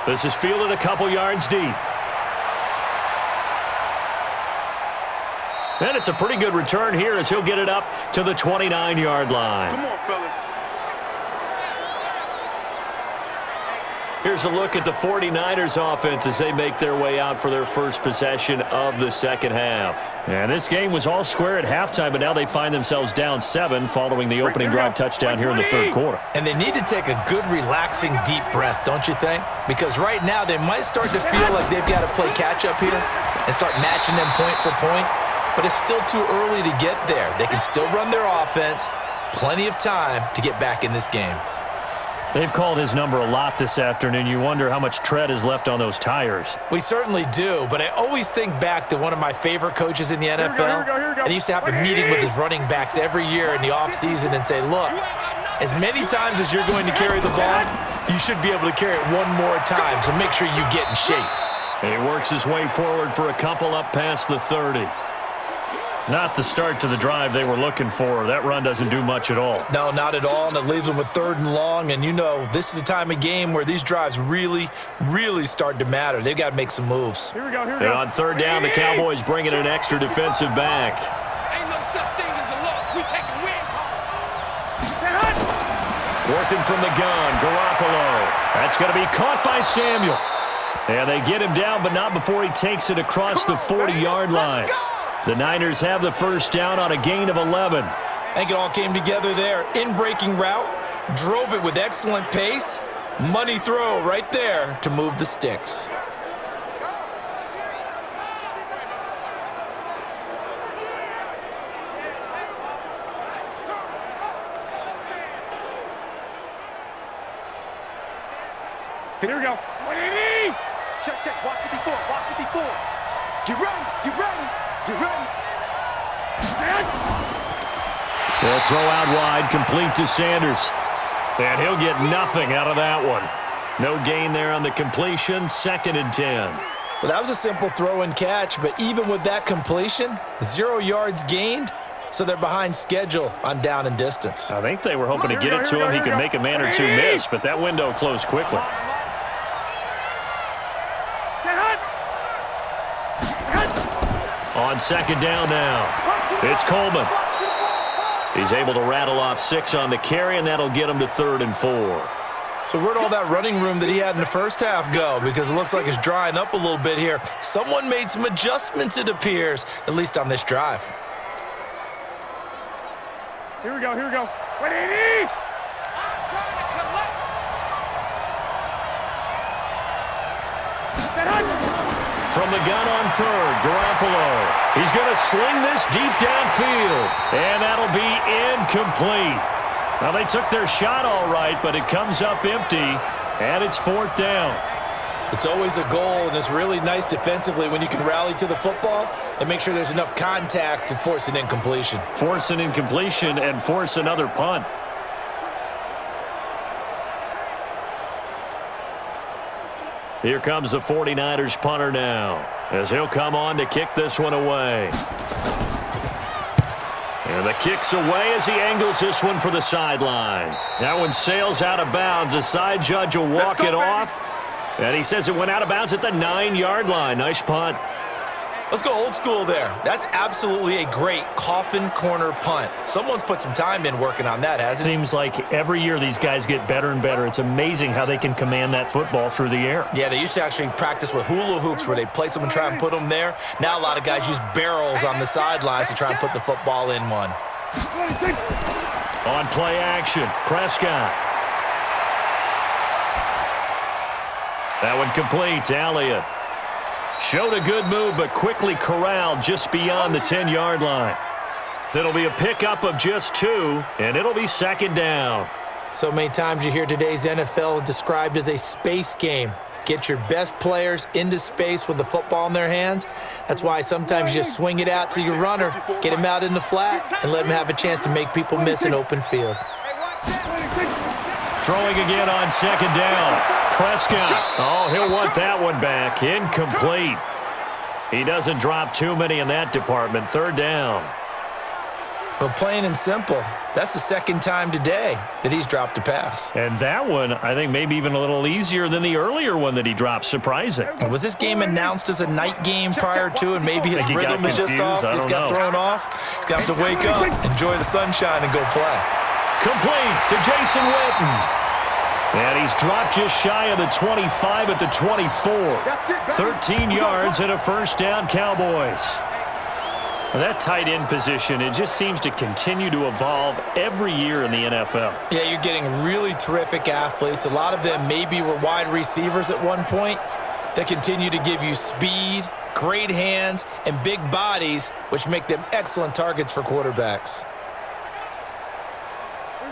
This is fielded a couple yards deep. And it's a pretty good return here as he'll get it up to the 29-yard line. Come on, fellas. Here's a look at the 49ers offense as they make their way out for their first possession of the second half. And this game was all square at halftime, but now they find themselves down 7 following the opening drive touchdown here in the third quarter. And they need to take a good, relaxing, deep breath, don't you think? Because right now they might start to feel like they've got to play catch-up here and start matching them point for point. But it's still too early to get there. They can still run their offense. Plenty of time to get back in this game. They've called his number a lot this afternoon. You wonder how much tread is left on those tires. We certainly do, but I always think back to one of my favorite coaches in the NFL. And he used to have a meeting with his running backs every year in the offseason and say, look, as many times as you're going to carry the ball, you should be able to carry it one more time, so make sure you get in shape. And he works his way forward for a couple up past the 30. Not the start to the drive they were looking for. That run doesn't do much at all. No, not at all, and it leaves them with 3rd and long. And you know, this is the time of game where these drives really, really start to matter. They've got to make some moves. Here we go, here we And go. on 3rd down, the Cowboys bring in an extra defensive back. Ain't no such thing as a loss. We take a win. 4th and from the gun, Garoppolo. That's going to be caught by Samuel. And they get him down, but not before he takes it across the 40-yard line. The Niners have the first down on a gain of 11. I think it all came together there. In-breaking route, drove it with excellent pace. Money throw right there to move the sticks. Here we go. 180. Check. Walk 54. Walk 54. Get ready. Get ready. Get ready. They'll throw out wide, complete to Sanders. And he'll get nothing out of that one. No gain there on the completion, 2nd and 10. Well, that was a simple throw and catch, but even with that completion, 0 yards gained, so they're behind schedule on down and distance. I think they were hoping to get it to him. He could make a man or two miss, but that window closed quickly. On 2nd down now, it's Coleman. He's able to rattle off 6 on the carry, and that'll get him to 3rd and 4. So where'd all that running room that he had in the first half go? Because it looks like it's drying up a little bit here. Someone made some adjustments, it appears, at least on this drive. Here we go, here we go. 180. From the gun on 3rd, Garoppolo. He's going to sling this deep downfield, and that'll be incomplete. Now, they took their shot all right, but it comes up empty, and it's 4th down. It's always a goal, and it's really nice defensively when you can rally to the football and make sure there's enough contact to force an incompletion. Force an incompletion and force another punt. Here comes the 49ers punter now, as he'll come on to kick this one away. And the kick's away as he angles this one for the sideline. That one sails out of bounds. The side judge will walk it off. And he says it went out of bounds at the 9-yard line. Nice punt. Let's go old school there. That's absolutely a great coffin corner punt. Someone's put some time in working on that, hasn't it? Seems like every year these guys get better and better. It's amazing how they can command that football through the air. Yeah, they used to actually practice with hula hoops where they place them and try and put them there. Now a lot of guys use barrels on the sidelines to try and put the football in one. On play action, Prescott. That one complete to Elliott. Showed a good move, but quickly corralled just beyond the 10-yard line. It'll be a pickup of just 2, and it'll be 2nd down. So many times you hear today's NFL described as a space game. Get your best players into space with the football in their hands. That's why sometimes you just swing it out to your runner, get him out in the flat, and let him have a chance to make people miss an open field. Throwing again on 2nd down. Prescott. Oh, he'll want that one back. Incomplete. He doesn't drop too many in that department. 3rd down. But plain and simple, that's the second time today that he's dropped a pass. And that one, I think, maybe even a little easier than the earlier one that he dropped. Surprising. Was this game announced as a night game prior to, and maybe his rhythm is just off? He's got thrown off. He's got to wake up, enjoy the sunshine, and go play. Complete to Jason Witten. And he's dropped just shy of the 25 at the 24. 13 yards and a first down, Cowboys. That tight end position, it just seems to continue to evolve every year in the NFL. Yeah, you're getting really terrific athletes. A lot of them maybe were wide receivers at one point that continue to give you speed, great hands, and big bodies, which make them excellent targets for quarterbacks.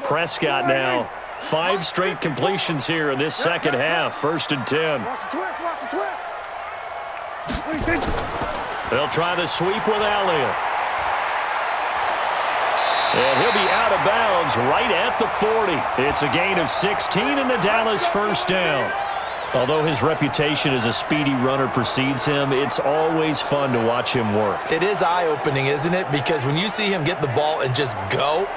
Prescott now, 5 straight completions here in this second half, 1st and 10. Watch the twist, watch the twist. They'll try the sweep with Elliott. And he'll be out of bounds right at the 40. It's a gain of 16 and a Dallas first down. Although his reputation as a speedy runner precedes him, it's always fun to watch him work. It is eye-opening, isn't it? Because when you see him get the ball and just go,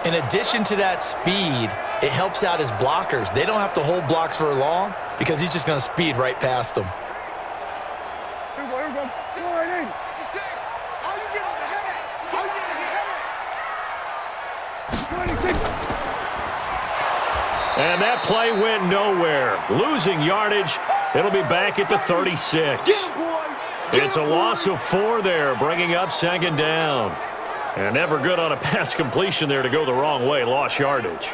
in addition to that speed, it helps out his blockers. They don't have to hold blocks for long because he's just going to speed right past them. And that play went nowhere. Losing yardage. It'll be back at the 36. It's a loss of 4 there, bringing up second down. And never good on a pass completion there to go the wrong way. Lost yardage.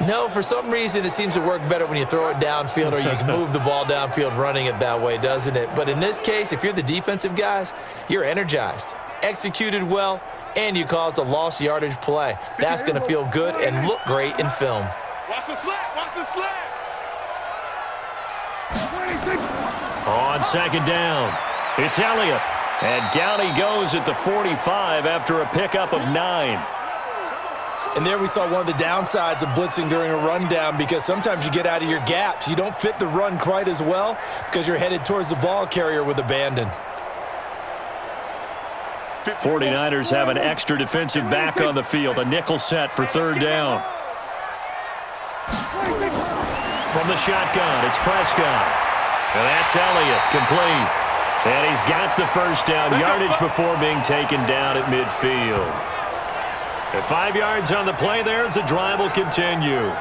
No, for some reason it seems to work better when you throw it downfield or you can move the ball downfield running it that way, doesn't it? But in this case, if you're the defensive guys, you're energized, executed well, and you caused a lost yardage play. That's going to feel good and look great in film. Watch the slant, watch the slant. On second down, it's Elliott. And down he goes at the 45 after a pickup of 9. And there we saw one of the downsides of blitzing during a rundown because sometimes you get out of your gaps. You don't fit the run quite as well because you're headed towards the ball carrier with abandon. 49ers have an extra defensive back on the field, a nickel set for third down. From the shotgun, it's Prescott. And that's Elliott, complete. And he's got the first down yardage before being taken down at midfield. At 5 yards on the play there, as the drive will continue.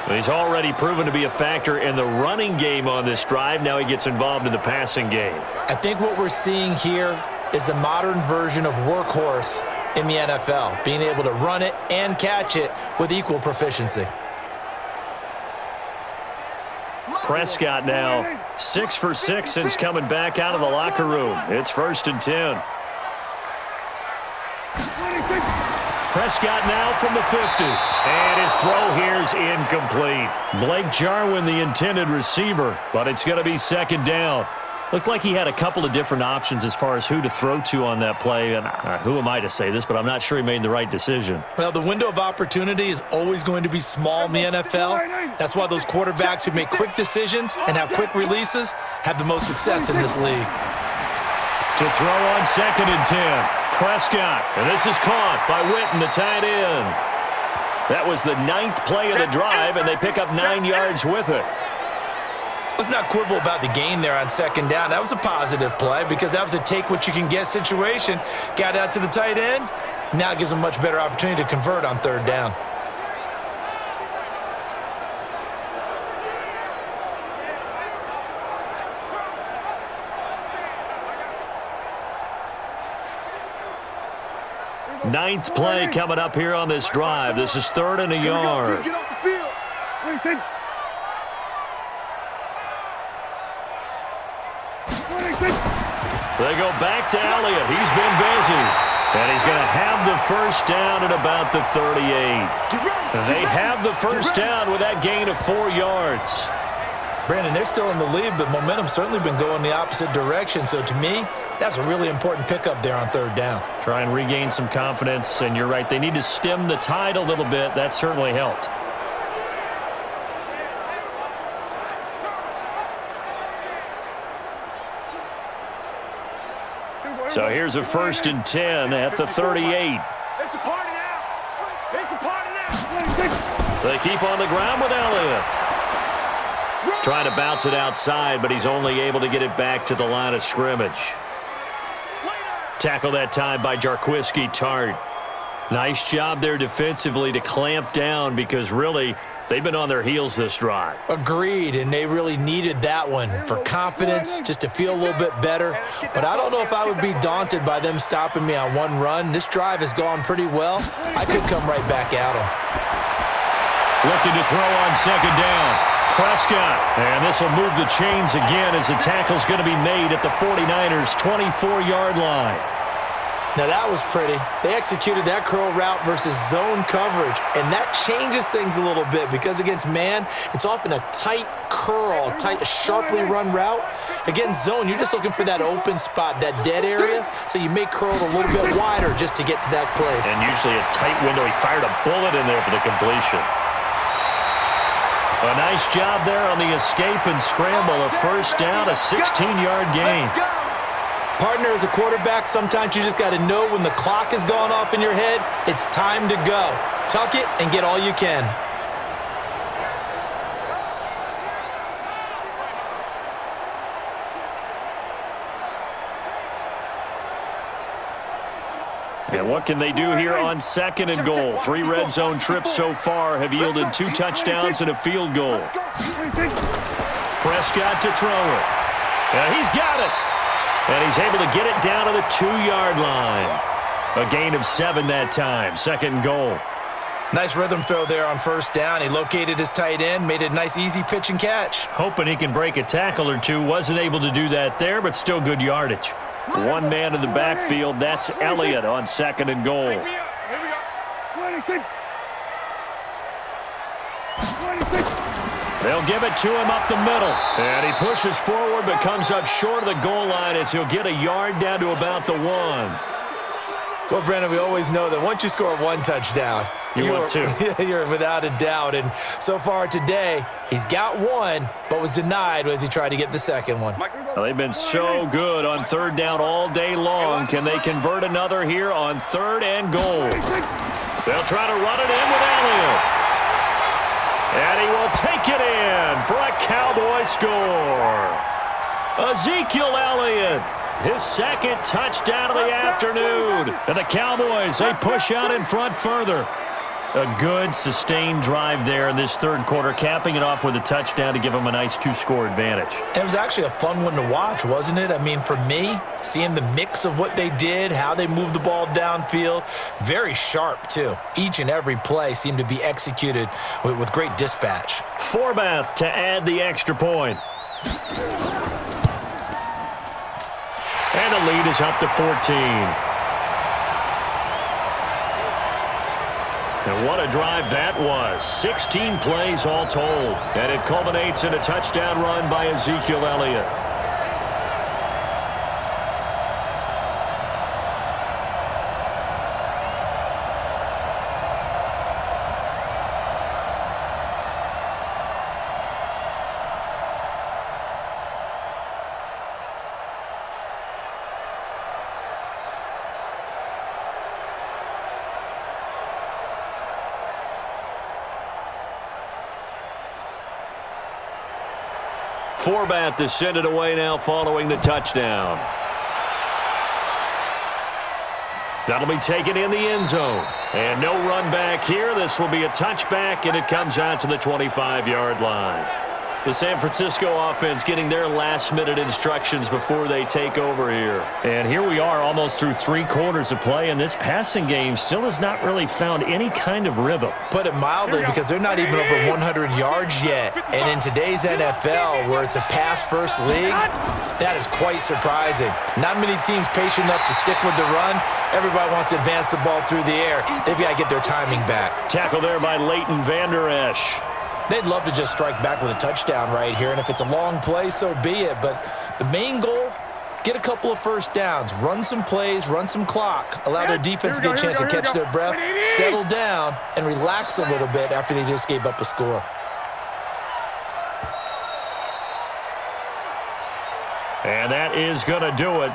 He's already proven to be a factor in the running game on this drive. Now he gets involved in the passing game. I think what we're seeing here is the modern version of workhorse in the NFL, being able to run it and catch it with equal proficiency. Prescott now 6 for 6 since coming back out of the locker room. It's 1st and 10. Prescott now from the 50. And his throw here's incomplete. Blake Jarwin, the intended receiver, but it's going to be second down. Looked like he had a couple of different options as far as who to throw to on that play. And who am I to say this, but I'm not sure he made the right decision. Well, the window of opportunity is always going to be small in the NFL. That's why those quarterbacks who make quick decisions and have quick releases have the most success in this league. To throw on 2nd and 10. Prescott, and this is caught by Witten, the tight end. That was the 9th play of the drive, and they pick up 9 yards with it. Let's not quibble about the gain there on second down. That was a positive play because that was a take-what-you-can-get situation. Got out to the tight end. Now it gives them a much better opportunity to convert on third down. Ninth play coming up here on this drive. This is 3rd and a yard. Get off the field. They go back to Elliott. He's been busy. And he's going to have the first down at about the 38. They have the first down with that gain of 4 yards. Brandon, they're still in the lead, but momentum's certainly been going the opposite direction. So to me, that's a really important pickup there on third down. Try and regain some confidence, and you're right. They need to stem the tide a little bit. That certainly helped. So here's a 1st and 10 at the 38. They keep on the ground with Elliott. Trying to bounce it outside, but he's only able to get it back to the line of scrimmage. Tackle that time by Jarquiski Tart. Nice job there defensively to clamp down because really they've been on their heels this drive. Agreed, and they really needed that one for confidence, just to feel a little bit better. But I don't know if I would be daunted by them stopping me on one run. This drive has gone pretty well. I could come right back at them. Looking to throw on second down. Prescott, and this will move the chains again as the tackle's going to be made at the 49ers' 24-yard line. Now that was pretty. They executed that curl route versus zone coverage, and that changes things a little bit because against man, it's often a tight curl, tight, sharply run route. Against zone, you're just looking for that open spot, that dead area, so you may curl it a little bit wider just to get to that place. And usually a tight window. He fired a bullet in there for the completion. A nice job there on the escape and scramble. A first down, a 16-yard gain. Partner, as a quarterback, sometimes you just got to know when the clock has gone off in your head, it's time to go. Tuck it and get all you can. And what can they do here on second and goal? 3 red zone trips so far have yielded 2 touchdowns and a field goal. Prescott to throw it. And he's got it. And he's able to get it down to the 2-yard line. A gain of 7 that time. Second and goal. Nice rhythm throw there on first down. He located his tight end, made it a nice easy pitch and catch. Hoping he can break a tackle or two. Wasn't able to do that there, but still good yardage. One man in the backfield. That's Elliott on second and goal. Here we go. 26. They'll give it to him up the middle. And he pushes forward but comes up short of the goal line as he'll get a yard down to about the 1. Well, Brandon, we always know that once you score 1 touchdown, want 2. You're without a doubt. And so far today, he's got 1, but was denied as he tried to get the second one. Well, they've been so good on third down all day long. Can they convert another here on third and goal? They'll try to run it in with Elliott. And he will take it in for a Cowboy score. Ezekiel Elliott, his second touchdown of the afternoon. And the Cowboys, they push out in front further. A good, sustained drive there in this third quarter, capping it off with a touchdown to give them a nice 2-score advantage. It was actually a fun one to watch, wasn't it? I mean, for me, seeing the mix of what they did, how they moved the ball downfield, very sharp, too. Each and every play seemed to be executed with great dispatch. Forbath to add the extra point. And the lead is up to 14. And what a drive that was. 16 plays all told. And it culminates in a touchdown run by Ezekiel Elliott. Forbath to send it away now following the touchdown. That'll be taken in the end zone. And no run back here. This will be a touchback, and it comes out to the 25-yard line. The San Francisco offense getting their last-minute instructions before they take over here. And here we are almost through 3 quarters of play, and this passing game still has not really found any kind of rhythm. Put it mildly, because they're not even over 100 yards yet. And in today's NFL, where it's a pass-first league, that is quite surprising. Not many teams patient enough to stick with the run. Everybody wants to advance the ball through the air. They've got to get their timing back. Tackle there by Leighton Vander Esch. They'd love to just strike back with a touchdown right here, and if it's a long play, so be it. But the main goal, get a couple of first downs, run some plays, run some clock, allow their defense to get a chance to catch their breath, settle down, and relax a little bit after they just gave up a score. And that is going to do it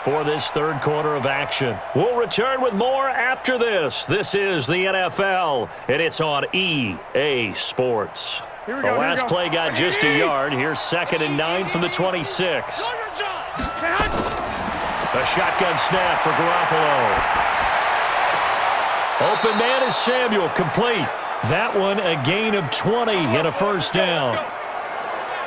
for this third quarter of action. We'll return with more after this. This is the NFL, and it's on EA Sports. The last play got just a yard. Here's 2nd and 9 from the 26. A shotgun snap for Garoppolo. Open man is Samuel, complete. That one a gain of 20 and a first down.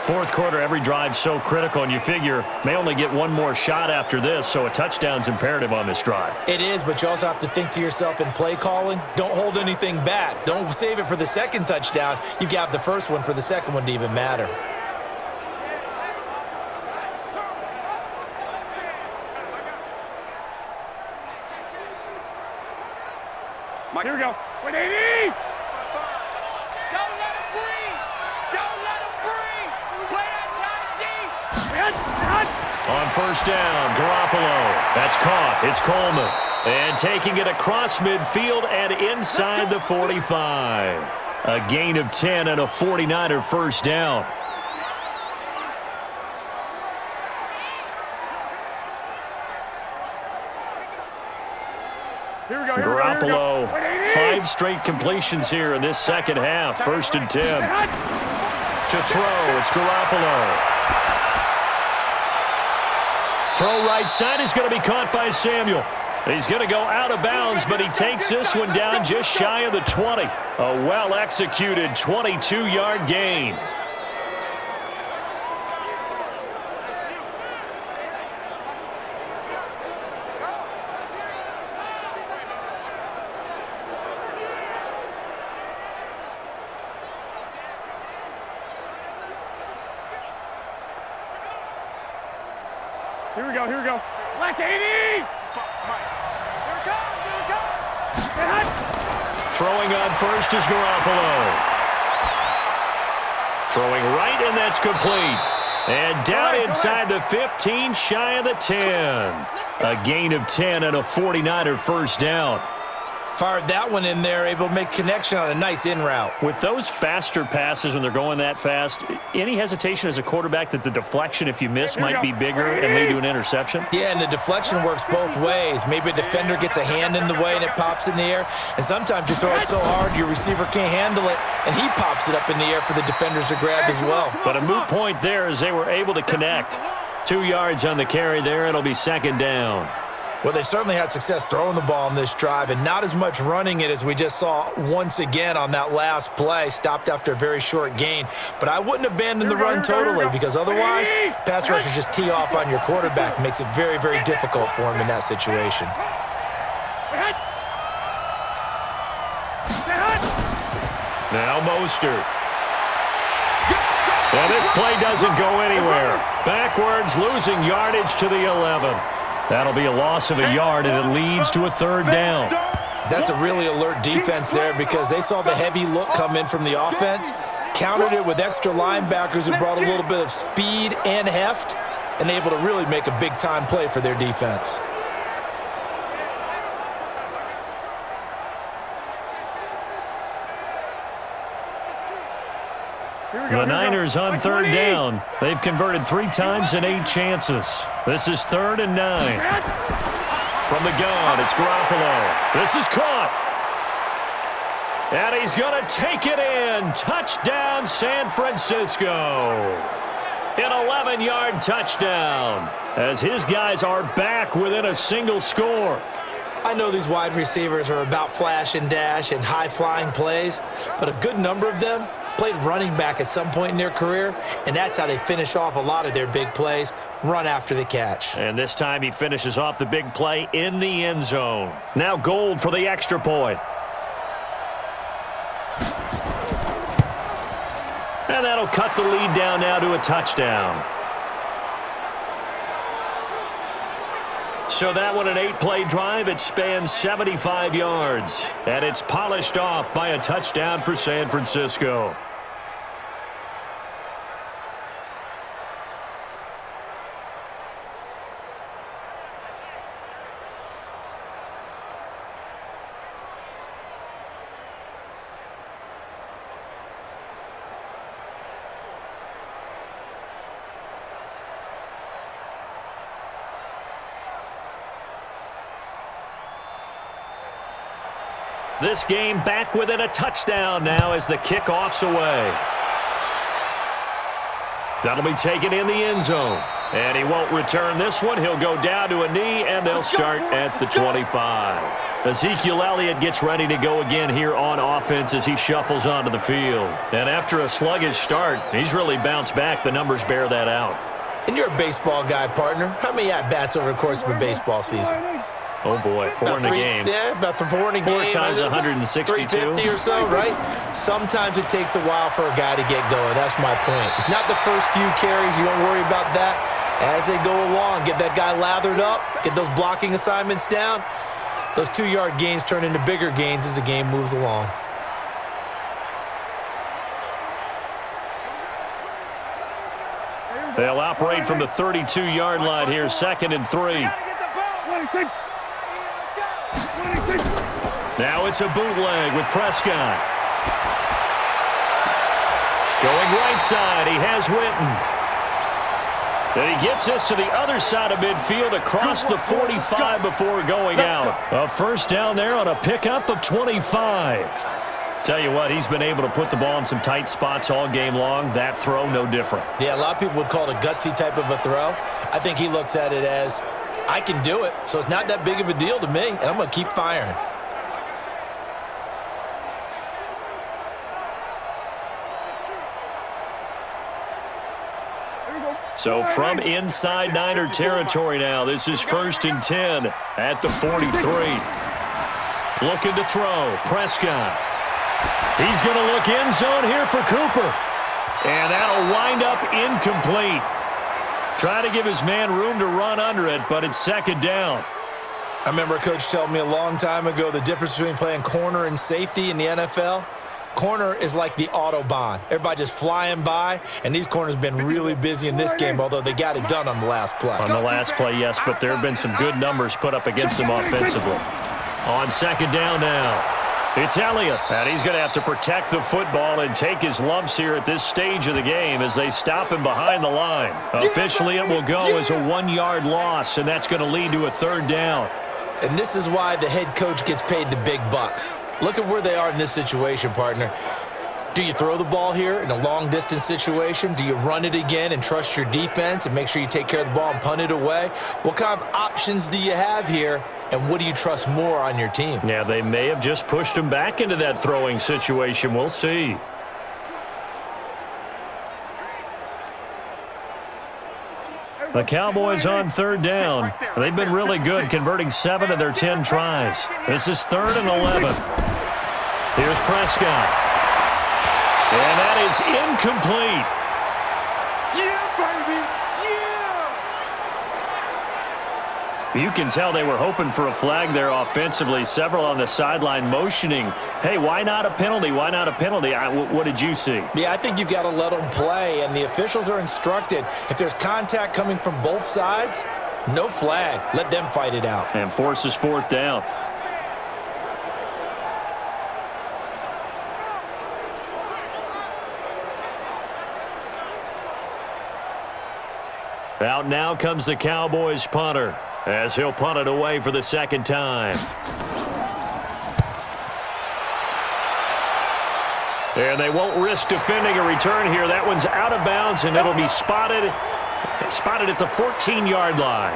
Fourth quarter, every drive's so critical, and you figure may only get one more shot after this, so a touchdown's imperative on this drive. It is, but you also have to think to yourself in play calling, don't hold anything back. Don't save it for the second touchdown. You've got the first one for the second one to even matter. Here we go. 180! Don't let him breathe. Don't let him breathe. Play that tight D. On first down, Garoppolo. That's caught. It's Coleman. And taking it across midfield and inside the 45. A gain of 10 and a 49er first down. Here we go. Garoppolo, 5 straight completions here in this second half. 1st and 10. To throw, it's Garoppolo. Throw right side is going to be caught by Samuel. He's going to go out of bounds, but he takes this one down just shy of the 20. A well-executed 22-yard gain. Here we go. Black 80! Here it comes. Throwing on first is Garoppolo. Throwing right, and that's complete. And down inside the 15, shy of the 10. A gain of 10 and a 49er first down. Fired that one in there, able to make connection on a nice in route. With those faster passes when they're going that fast, any hesitation as a quarterback that the deflection, if you miss, might be bigger and lead to an interception? Yeah, and the deflection works both ways. Maybe a defender gets a hand in the way and it pops in the air. And sometimes you throw it so hard your receiver can't handle it, and he pops it up in the air for the defenders to grab as well. But a moot point there as they were able to connect. 2 yards on the carry there. It'll be 2nd down. Well, they certainly had success throwing the ball on this drive and not as much running it as we just saw once again on that last play. Stopped after a very short gain. But I wouldn't abandon the run totally because otherwise, pass rushers just tee off on your quarterback. Makes it very, very difficult for him in that situation. Now Mostert. Well, this play doesn't go anywhere. Backwards, losing yardage to the 11. That'll be a loss of a yard, and it leads to a 3rd down. That's a really alert defense there because they saw the heavy look come in from the offense, countered it with extra linebackers who brought a little bit of speed and heft, and able to really make a big-time play for their defense. The Niners on 3rd down. They've converted 3 times in 8 chances. This is 3rd and 9. From the gun, it's Garoppolo. This is caught. And he's going to take it in. Touchdown, San Francisco. An 11-yard touchdown as his guys are back within a single score. I know these wide receivers are about flash and dash and high-flying plays, but a good number of them played running back at some point in their career, and that's how they finish off a lot of their big plays, run after the catch. And this time he finishes off the big play in the end zone. Now Gold for the extra point. And that'll cut the lead down now to a touchdown. So that one, an 8-play drive. It spans 75 yards. And it's polished off by a touchdown for San Francisco. This game back within a touchdown now as the kickoff's away. That'll be taken in the end zone. And he won't return this one. He'll go down to a knee, and they'll start at the 25. Ezekiel Elliott gets ready to go again here on offense as he shuffles onto the field. And after a sluggish start, he's really bounced back. The numbers bear that out. And you're a baseball guy, partner. How many at-bats over the course of a baseball season? Oh, boy, four in the game. Yeah, about 4 in a game. 4 times 162. 350 or so, right? Sometimes it takes a while for a guy to get going. That's my point. It's not the first few carries. You don't worry about that. As they go along, get that guy lathered up, get those blocking assignments down. Those 2-yard gains turn into bigger gains as the game moves along. They'll operate from the 32-yard line here, 2nd and 3. Now it's a bootleg with Prescott. Going right side, he has Witten. And he gets this to the other side of midfield across the 45 before going out. A first down there on a pickup of 25. Tell you what, he's been able to put the ball in some tight spots all game long. That throw, no different. Yeah, a lot of people would call it a gutsy type of a throw. I think he looks at it as, I can do it, so it's not that big of a deal to me, and I'm going to keep firing. So from inside Niner territory now, this is 1st and 10 at the 43. Looking to throw, Prescott. He's going to look end zone here for Cooper. And that'll wind up incomplete. Try to give his man room to run under it, but it's 2nd down. I remember a coach telling me a long time ago the difference between playing corner and safety in the NFL. Corner is like the Autobahn. Everybody just flying by, and these corners have been really busy in this game, although they got it done on the last play. On the last play, yes, but there have been some good numbers put up against them offensively. On 2nd down now, it's Elliott, and he's going to have to protect the football and take his lumps here at this stage of the game as they stop him behind the line. Officially, it will go as a 1-yard loss, and that's going to lead to a 3rd down. And this is why the head coach gets paid the big bucks. Look at where they are in this situation, partner. Do you throw the ball here in a long-distance situation? Do you run it again and trust your defense and make sure you take care of the ball and punt it away? What kind of options do you have here, and what do you trust more on your team? Yeah, they may have just pushed him back into that throwing situation. We'll see. The Cowboys on 3rd down. They've been really good, converting 7 of their 10 tries. This is 3rd and 11. Here's Prescott. And that is incomplete. Yeah, baby, yeah! You can tell they were hoping for a flag there offensively. Several on the sideline motioning, hey, why not a penalty? Why not a penalty? What did you see? Yeah, I think you've got to let them play, and the officials are instructed. If there's contact coming from both sides, no flag. Let them fight it out. And forces 4th down. Out now comes the Cowboys punter as he'll punt it away for the 2nd time. And they won't risk defending a return here. That one's out of bounds, and it'll be spotted at the 14-yard line.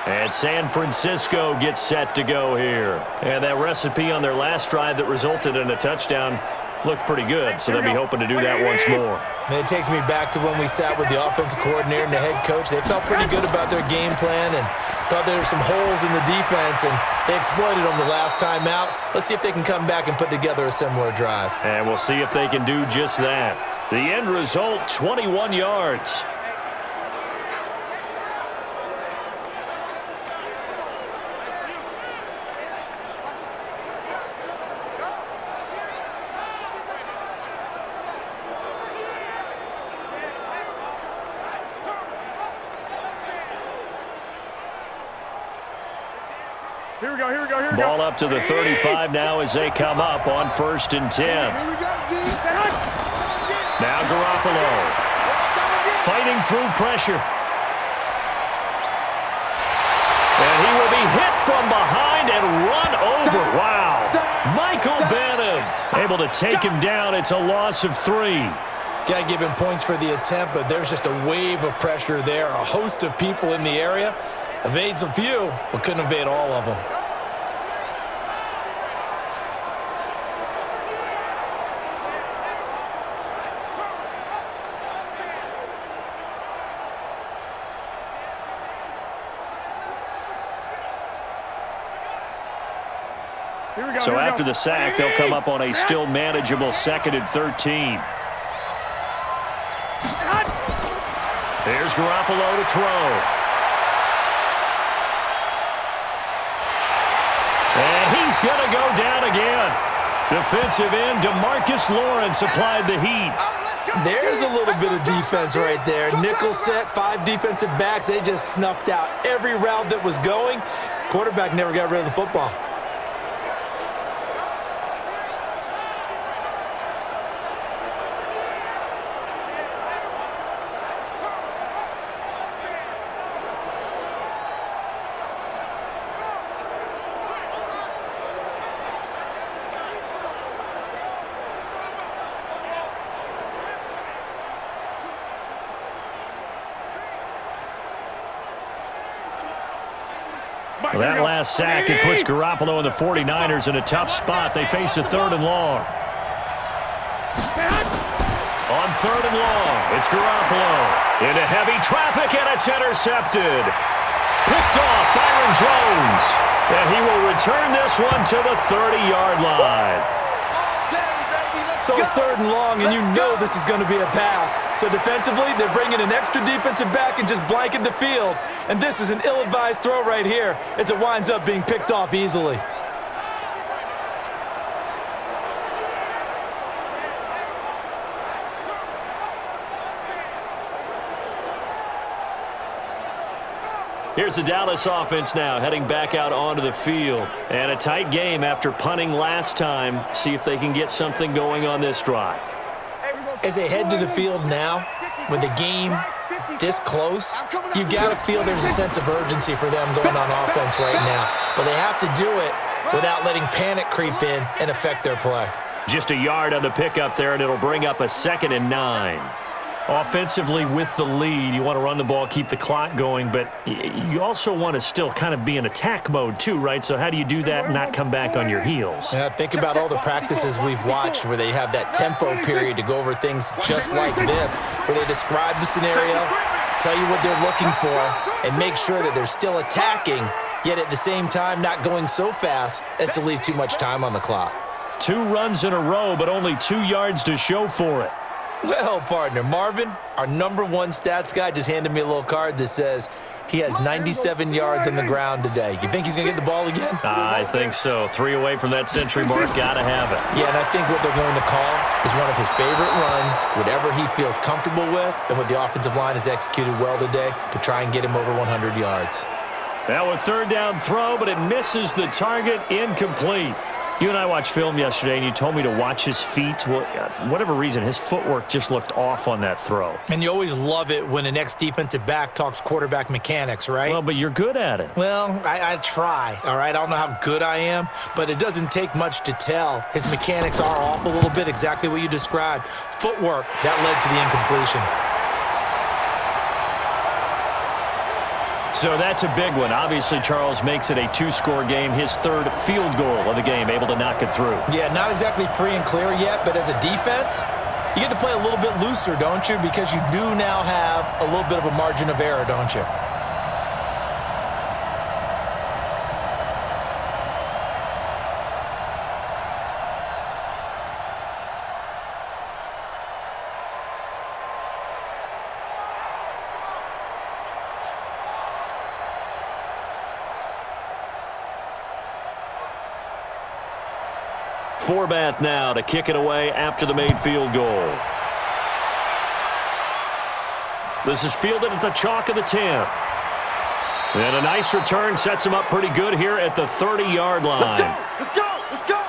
And San Francisco gets set to go here. And that recipe on their last drive that resulted in a touchdown looked pretty good, so they'll be hoping to do that once more. And it takes me back to when we sat with the offensive coordinator and the head coach. They felt pretty good about their game plan and thought there were some holes in the defense, and they exploited them the last time out. Let's see if they can come back and put together a similar drive. And we'll see if they can do just that. The end result, 21 yards. Here we go, here we go, here we go. Ball up to the 35 now as they come up on 1st and 10. Now Garoppolo fighting through pressure. And he will be hit from behind and run over. Wow. able to take him down. It's a loss of 3. Got to give him points for the attempt, but there's just a wave of pressure there. A host of people in the area. Evades a few, but couldn't evade all of them. So after the sack, they'll come up on a still manageable 2nd and 13. There's Garoppolo to throw. And he's going to go down again. Defensive end DeMarcus Lawrence applied the heat. There's a little bit of defense right there. Nickel set, 5 defensive backs. They just snuffed out every route that was going. Quarterback never got rid of the football. Well, that last sack, it puts Garoppolo and the 49ers in a tough spot. They face a 3rd and long. On 3rd and long, it's Garoppolo. Into heavy traffic, and it's intercepted. Picked off Byron Jones. And he will return this one to the 30-yard line. So it's 3rd and long, and you know this is going to be a pass. So defensively, they're bringing an extra defensive back and just blanking the field. And this is an ill-advised throw right here as it winds up being picked off easily. Here's the Dallas offense now, heading back out onto the field. And a tight game after punting last time. See if they can get something going on this drive. As they head to the field now, with the game this close, you got to feel there's a sense of urgency for them going on offense right now. But they have to do it without letting panic creep in and affect their play. Just a yard on the pickup there, and it'll bring up a 2nd and 9. Offensively with the lead, you want to run the ball, keep the clock going, but you also want to still kind of be in attack mode too, right? So how do you do that and not come back on your heels? Yeah, think about all the practices we've watched where they have that tempo period to go over things just like this, where they describe the scenario, tell you what they're looking for, and make sure that they're still attacking, yet at the same time not going so fast as to leave too much time on the clock. 2 runs in a row, but only 2 yards to show for it. Well, partner, Marvin, our #1 stats guy, just handed me a little card that says he has 97 yards on the ground today. You think he's going to get the ball again? I think so. 3 away from that century mark. Got to have it. Yeah, and I think what they're going to call is one of his favorite runs, whatever he feels comfortable with, and what the offensive line has executed well today to try and get him over 100 yards. Now a 3rd down throw, but it misses the target, incomplete. You and I watched film yesterday, and you told me to watch his feet. Well, for whatever reason, his footwork just looked off on that throw. And you always love it when an ex-defensive back talks quarterback mechanics, right? Well, but you're good at it. Well, I try, all right? I don't know how good I am, but it doesn't take much to tell. His mechanics are off a little bit, exactly what you described. Footwork, that led to the incompletion. So that's a big one. Obviously, Charles makes it a 2-score game. His 3rd field goal of the game, able to knock it through. Yeah, not exactly free and clear yet, but as a defense, you get to play a little bit looser, don't you? Because you do now have a little bit of a margin of error, don't you? Forbath now to kick it away after the made field goal. This is fielded at the chalk of the 10. And a nice return sets him up pretty good here at the 30-yard line. Let's go! Let's go!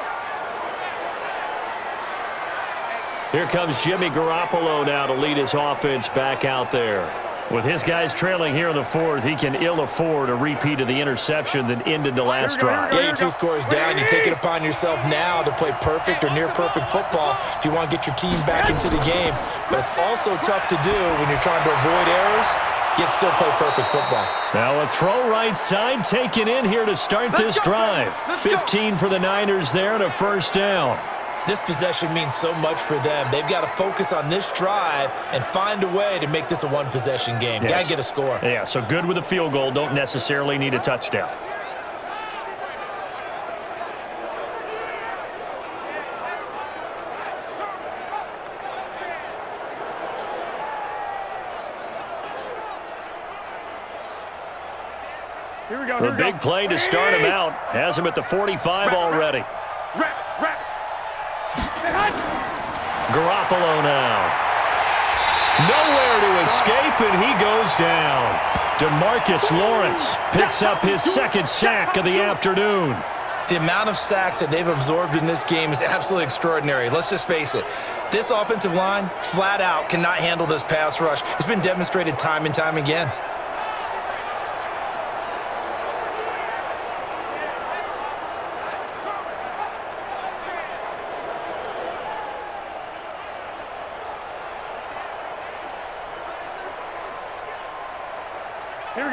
Here comes Jimmy Garoppolo now to lead his offense back out there. With his guys trailing here in the fourth, he can ill afford a repeat of the interception that ended the last drive. Yeah, you're 2 scores down. You take it upon yourself now to play perfect or near-perfect football if you want to get your team back into the game. But it's also tough to do when you're trying to avoid errors, yet still play perfect football. Now a throw right side taken in here to start this drive. 15 for the Niners there and a first down. This possession means so much for them. They've got to focus on this drive and find a way to make this a one-possession game. Yes. Got to get a score. Yeah, so good with a field goal. Don't necessarily need a touchdown. Here we go. The big play to start him out. Has him at the 45 already. Garoppolo now. Nowhere to escape, and he goes down. DeMarcus Lawrence picks up his second sack of the afternoon. The amount of sacks that they've absorbed in this game is absolutely extraordinary. Let's just face it. This offensive line, flat out, cannot handle this pass rush. It's been demonstrated time and time again.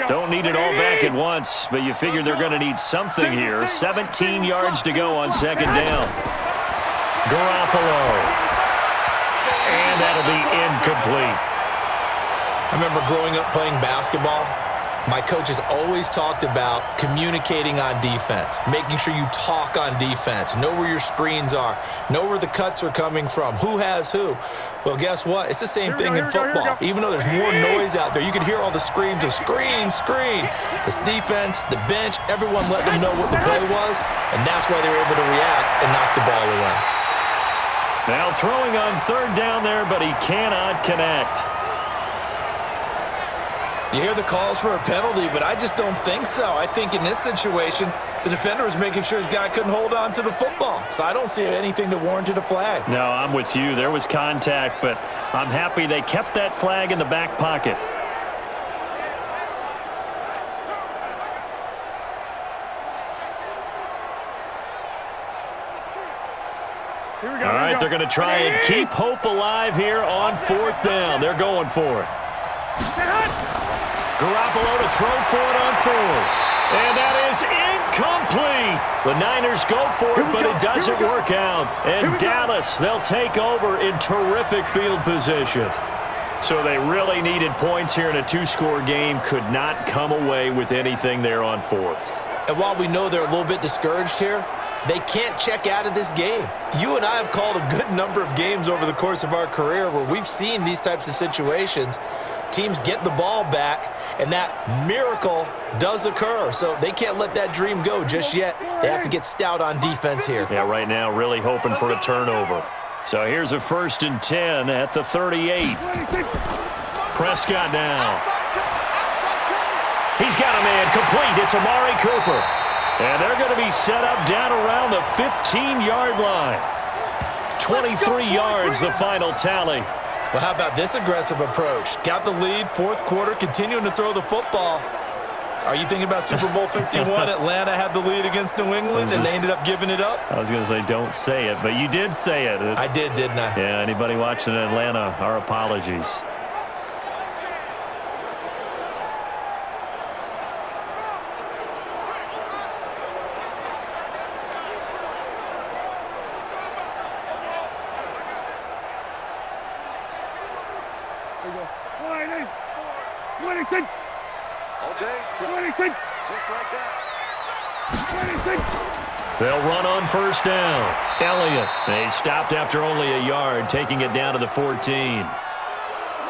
Don't need it all back at once, but you figure they're going to need something here. 17 yards to go on second down. Garoppolo. And that'll be incomplete. I remember growing up playing basketball. My coaches always talked about communicating on defense, making sure you talk on defense, know where your screens are, know where the cuts are coming from, who has who. Well, guess what? It's the same thing in football. Even though there's more noise out there, you can hear all the screams of screen, screen. This defense, the bench, everyone let them know what the play was, and that's why they were able to react and knock the ball away. Now throwing on third down there, but he cannot connect. You hear the calls for a penalty, but I just don't think so. I think in this situation, the defender was making sure his guy couldn't hold on to the football. So I don't see anything that warranted a flag. No, I'm with you. There was contact, but I'm happy they kept that flag in the back pocket. All right, they're going to try and keep hope alive here on fourth down. They're going for it. Garoppolo to throw for it on fourth. And that is incomplete. The Niners go for it, but it doesn't work out. And Dallas, they'll take over in terrific field position. So they really needed points here in a two-score game. Could not come away with anything there on fourth. And while we know they're a little bit discouraged here, they can't check out of this game. You and I have called a good number of games over the course of our career where we've seen these types of situations. Teams get the ball back, and that miracle does occur. So they can't let that dream go just yet. They have to get stout on defense here. Yeah, right now really hoping for a turnover. So here's a 1st and 10 at the 38. Prescott now. He's got a man complete. It's Amari Cooper. And they're going to be set up down around the 15-yard line. 23 yards, the final tally. Well, how about this aggressive approach? Got the lead, fourth quarter, continuing to throw the football. Are you thinking about Super Bowl 51? Atlanta had the lead against New England, and they ended up giving it up? I was going to say don't say it, but you did say it. I did, didn't I? Yeah, anybody watching in Atlanta, our apologies. They'll run on first down. Elliott, they stopped after only a yard, taking it down to the 14.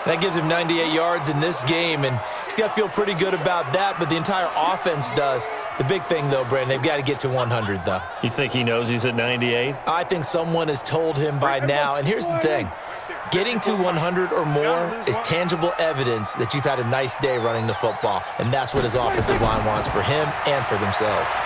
That gives him 98 yards in this game, and he's got to feel pretty good about that, but the entire offense does. The big thing, though, Brandon, they've got to get to 100, though. You think he knows he's at 98? I think someone has told him by now, and here's the thing. Getting to 100 or more is tangible evidence that you've had a nice day running the football, and that's what his offensive line wants for him and for themselves.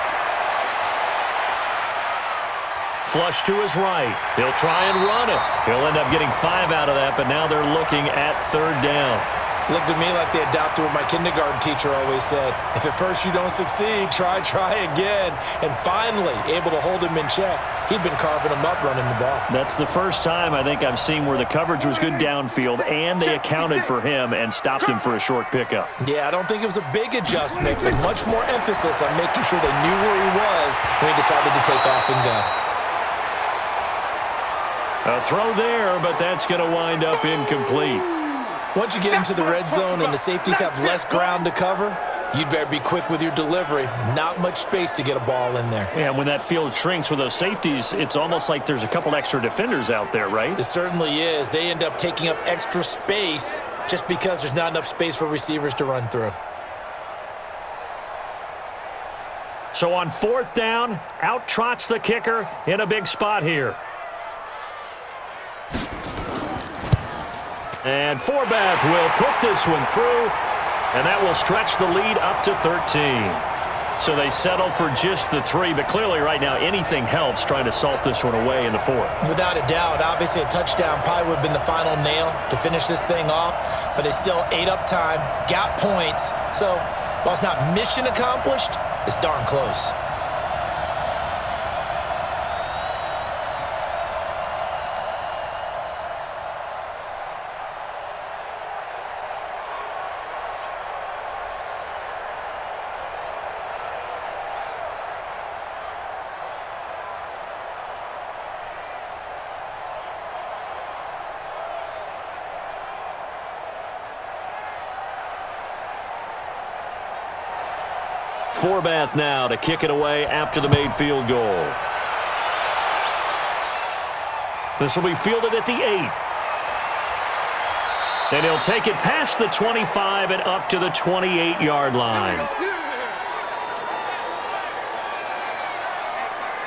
Flush to his right. He'll try and run it. He'll end up getting 5 out of that, but now they're looking at third down. Looked at me like they adopted what my kindergarten teacher always said. If at first you don't succeed, try again. And finally, able to hold him in check. He'd been carving him up running the ball. That's the first time I think I've seen where the coverage was good downfield and they accounted for him and stopped him for a short pickup. Yeah, I don't think it was a big adjustment, but much more emphasis on making sure they knew where he was when he decided to take off and go. A throw there, but that's going to wind up incomplete. Once you get into the red zone and the safeties have less ground to cover, you'd better be quick with your delivery. Not much space to get a ball in there. Yeah, when that field shrinks with those safeties, it's almost like there's a couple extra defenders out there, right? It certainly is. They end up taking up extra space just because there's not enough space for receivers to run through. So on 4th down, out trots the kicker in a big spot here. And Forbath will put this one through, and that will stretch the lead up to 13. So they settle for just the 3, but clearly right now anything helps trying to salt this one away in the 4th. Without a doubt, obviously a touchdown probably would have been the final nail to finish this thing off, but they still ate up time, got points. So while it's not mission accomplished, it's darn close. Forbath now to kick it away after the made field goal. This will be fielded at the 8. And he'll take it past the 25 and up to the 28-yard line.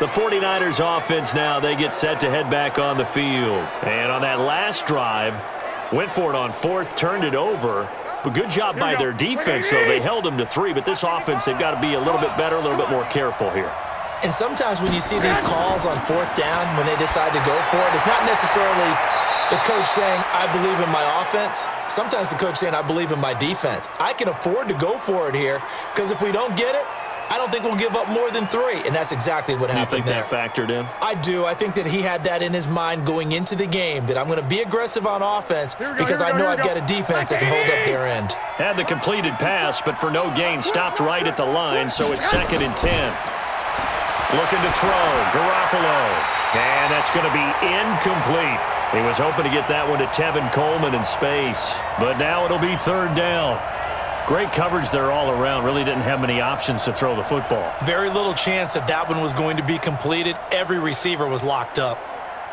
The 49ers offense now, they get set to head back on the field. And on that last drive, went for it on 4th, turned it over. But good job by their defense, though. They held them to 3, but this offense, they've got to be a little bit better, a little bit more careful here. And sometimes when you see these calls on 4th down, when they decide to go for it, it's not necessarily the coach saying, I believe in my offense. Sometimes the coach saying, I believe in my defense. I can afford to go for it here, because if we don't get it, I don't think we'll give up more than 3, and that's exactly what happened there. You think that factored in? I do. I think that he had that in his mind going into the game, that I'm going to be aggressive on offense because I know I've got a defense that can hold up their end. Had the completed pass, but for no gain, stopped right at the line, so it's 2nd and 10. Looking to throw, Garoppolo, and that's going to be incomplete. He was hoping to get that one to Tevin Coleman in space, but now it'll be 3rd down. Great coverage there all around. Really didn't have many options to throw the football. Very little chance that that one was going to be completed. Every receiver was locked up.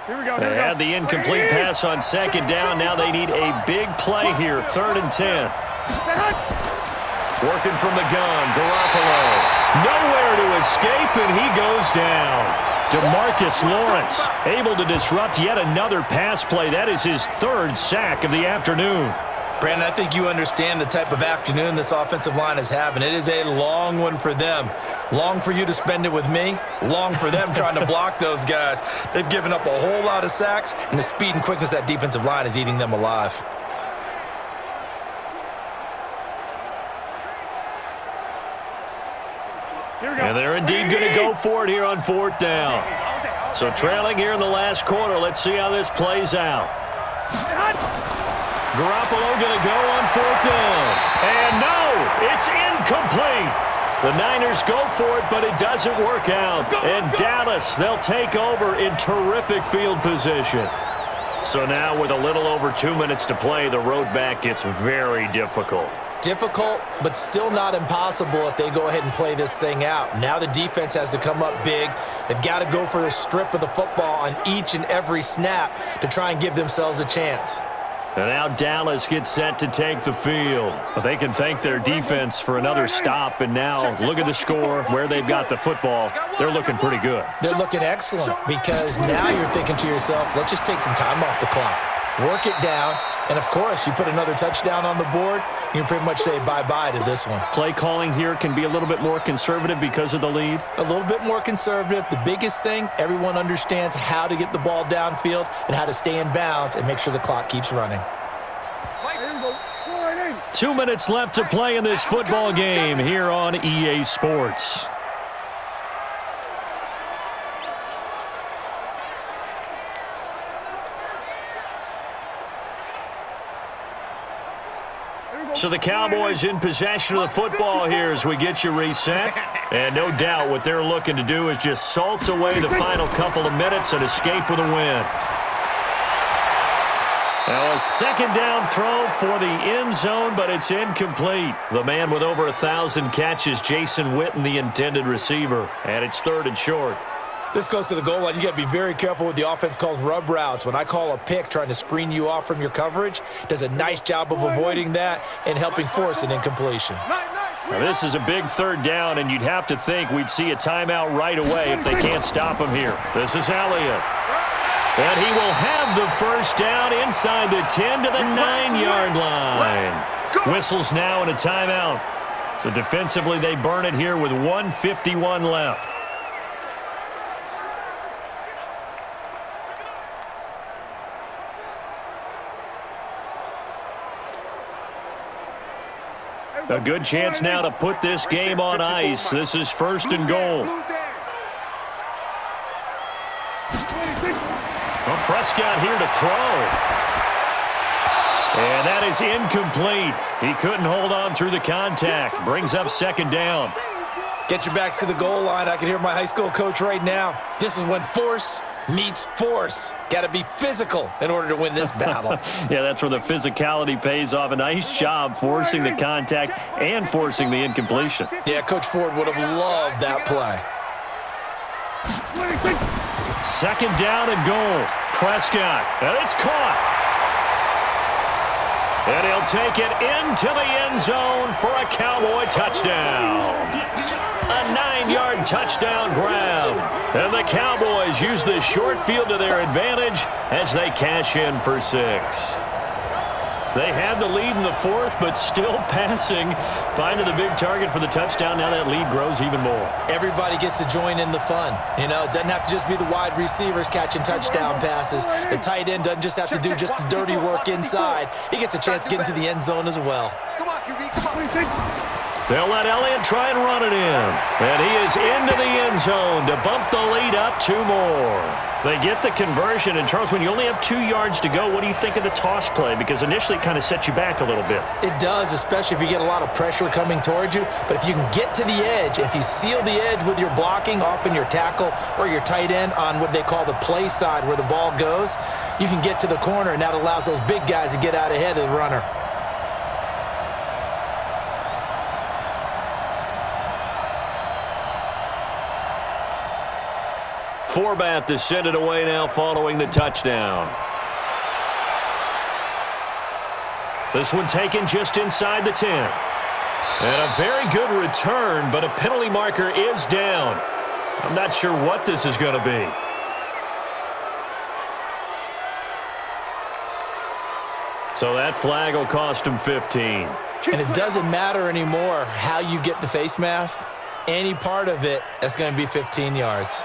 They had the incomplete pass on 2nd down. Now they need a big play here. 3rd and 10. Working from the gun, Garoppolo. Nowhere to escape, and he goes down. DeMarcus Lawrence able to disrupt yet another pass play. That is his 3rd sack of the afternoon. Brandon, I think you understand the type of afternoon this offensive line is having. It is a long one for them. Long for you to spend it with me. Long for them trying to block those guys. They've given up a whole lot of sacks, and the speed and quickness of that defensive line is eating them alive. And they're indeed going to go for it here on 4th down. So trailing here in the last quarter. Let's see how this plays out. Garoppolo going to go on 4th down. And no, it's incomplete. The Niners go for it, but it doesn't work out. And Dallas, they'll take over in terrific field position. So now with a little over 2 minutes to play, the road back gets very difficult. Difficult, but still not impossible if they go ahead and play this thing out. Now the defense has to come up big. They've got to go for the strip of the football on each and every snap to try and give themselves a chance. And now Dallas gets set to take the field. But they can thank their defense for another stop. And now look at the score, where they've got the football. They're looking pretty good. They're looking excellent because now you're thinking to yourself, let's just take some time off the clock. Work it down. And, of course, you put another touchdown on the board, you can pretty much say bye-bye to this one. Play calling here can be a little bit more conservative because of the lead. A little bit more conservative. The biggest thing, everyone understands how to get the ball downfield and how to stay in bounds and make sure the clock keeps running. 2 minutes left to play in this football game here on EA Sports. So the Cowboys in possession of the football here as we get you reset. And no doubt what they're looking to do is just salt away the final couple of minutes and escape with a win. Now a second down throw for the end zone, but it's incomplete. The man with over 1,000 catches, Jason Witten, the intended receiver. And it's 3rd and short. This goes to the goal line. You got to be very careful what the offense calls rub routes. When I call a pick trying to screen you off from your coverage, does a nice job of avoiding that and helping force an incompletion. Now this is a big 3rd down, and you'd have to think we'd see a timeout right away if they can't stop him here. This is Elliott. And he will have the first down inside the 10 to the 9-yard line. Whistles now and a timeout. So defensively they burn it here with 1:51 left. A good chance now to put this game on ice. This is 1st and goal. Well, Prescott here to throw. And that is incomplete. He couldn't hold on through the contact. Brings up 2nd down. Get your backs to the goal line. I can hear my high school coach right now. This is when force meets force. Got to be physical in order to win this battle. Yeah, that's where the physicality pays off. A nice job forcing the contact and forcing the incompletion. Yeah, Coach Ford would have loved that play. 2nd down and goal. Prescott, and it's caught. And he'll take it into the end zone for a Cowboy touchdown. A 9-yard touchdown grab. And the Cowboys use the short field to their advantage as they cash in for 6. They had the lead in the 4th, but still passing. Finding the big target for the touchdown. Now that lead grows even more. Everybody gets to join in the fun. You know, it doesn't have to just be the wide receivers catching touchdown passes. The tight end doesn't just have to do just the dirty work inside. He gets a chance to get into the end zone as well. Come on, QB, come on. They'll let Elliott try and run it in. And he is into the end zone to bump the lead up 2 more. They get the conversion. And, Charles, when you only have 2 yards to go, what do you think of the toss play? Because initially it kind of sets you back a little bit. It does, especially if you get a lot of pressure coming towards you. But if you can get to the edge, if you seal the edge with your blocking, often your tackle or your tight end on what they call the play side where the ball goes, you can get to the corner, and that allows those big guys to get out ahead of the runner. Forbat to send it away now following the touchdown. This one taken just inside the 10. And a very good return, but a penalty marker is down. I'm not sure what this is going to be. So that flag will cost him 15. And it doesn't matter anymore how you get the face mask. Any part of it, that's going to be 15 yards.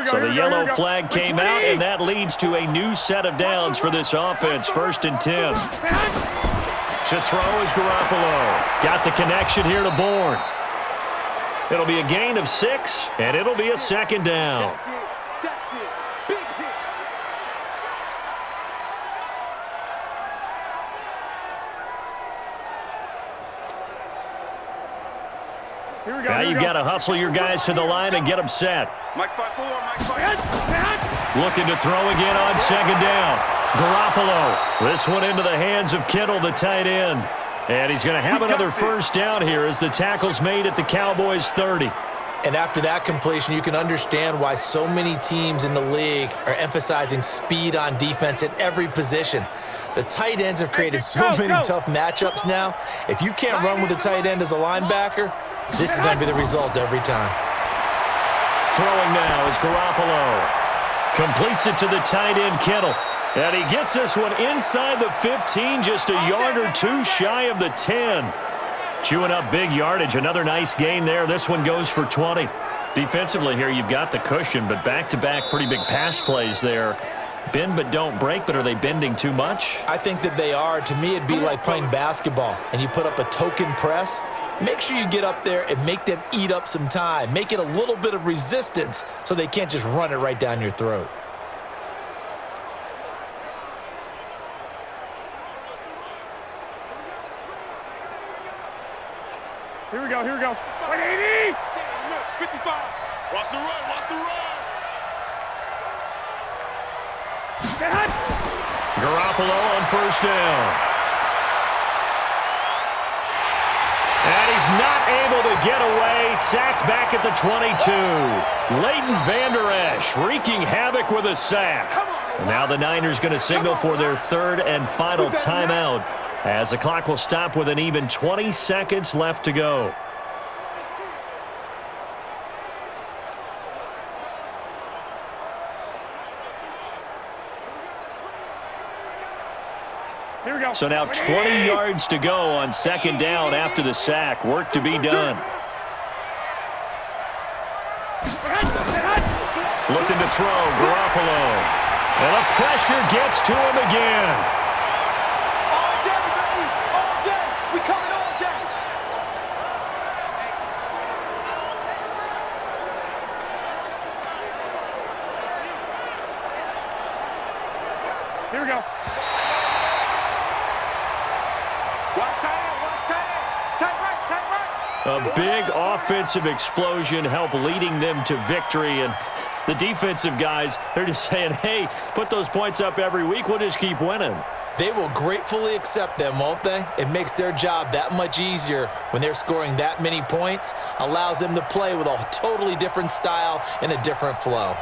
So the yellow flag came out, and that leads to a new set of downs for this offense. 1st and 10. To throw is Garoppolo. Got the connection here to Bourne. It'll be a gain of 6, and it'll be a 2nd down. Now you've got to hustle your guys to the line and get them set. Mike's 5-4, Mike's 5. Looking to throw again on 2nd down. Garoppolo. This one into the hands of Kittle, the tight end. And he's going to have another first down here as the tackle's made at the Cowboys 30. And after that completion, you can understand why so many teams in the league are emphasizing speed on defense at every position. The tight ends have created so many tough matchups now. If you can't run with a tight end as a linebacker, this is going to be the result every time. Throwing now is Garoppolo. Completes it to the tight end, Kittle. And he gets this one inside the 15, just a yard or 2 shy of the 10. Chewing up big yardage. Another nice gain there. This one goes for 20. Defensively here, you've got the cushion, but back-to-back pretty big pass plays there. Bend but don't break, but are they bending too much? I think that they are. To me, it'd be like playing basketball and you put up a token press. Make sure you get up there and make them eat up some time. Make it a little bit of resistance so they can't just run it right down your throat. Here we go, here we go. 180! 55. Watch the run, watch the run. Get hot! Garoppolo on first down. And he's not able to get away. Sacked back at the 22. Leighton Vander Esch wreaking havoc with a sack. And now the Niners going to signal for their third and final timeout, as the clock will stop with an even 20 seconds left to go. Here we go. So now 20 yards to go on second down after the sack. Work to be done. Looking to throw, Garoppolo. And the pressure gets to him again. All day, baby. All day. We coming all day. Here we go. Watch tight end, watch tight end. Tight right, tight right. A big offensive explosion helped leading them to victory. And the defensive guys, they're just saying, hey, put those points up every week. We'll just keep winning. They will gratefully accept them, won't they? It makes their job that much easier when they're scoring that many points. Allows them to play with a totally different style and a different flow.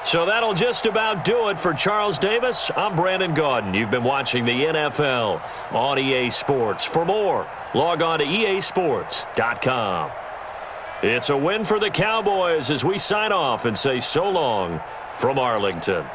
So that'll just about do it for Charles Davis. I'm Brandon Gaudin. You've been watching the NFL on EA Sports. For more, log on to easports.com. It's a win for the Cowboys as we sign off and say so long from Arlington.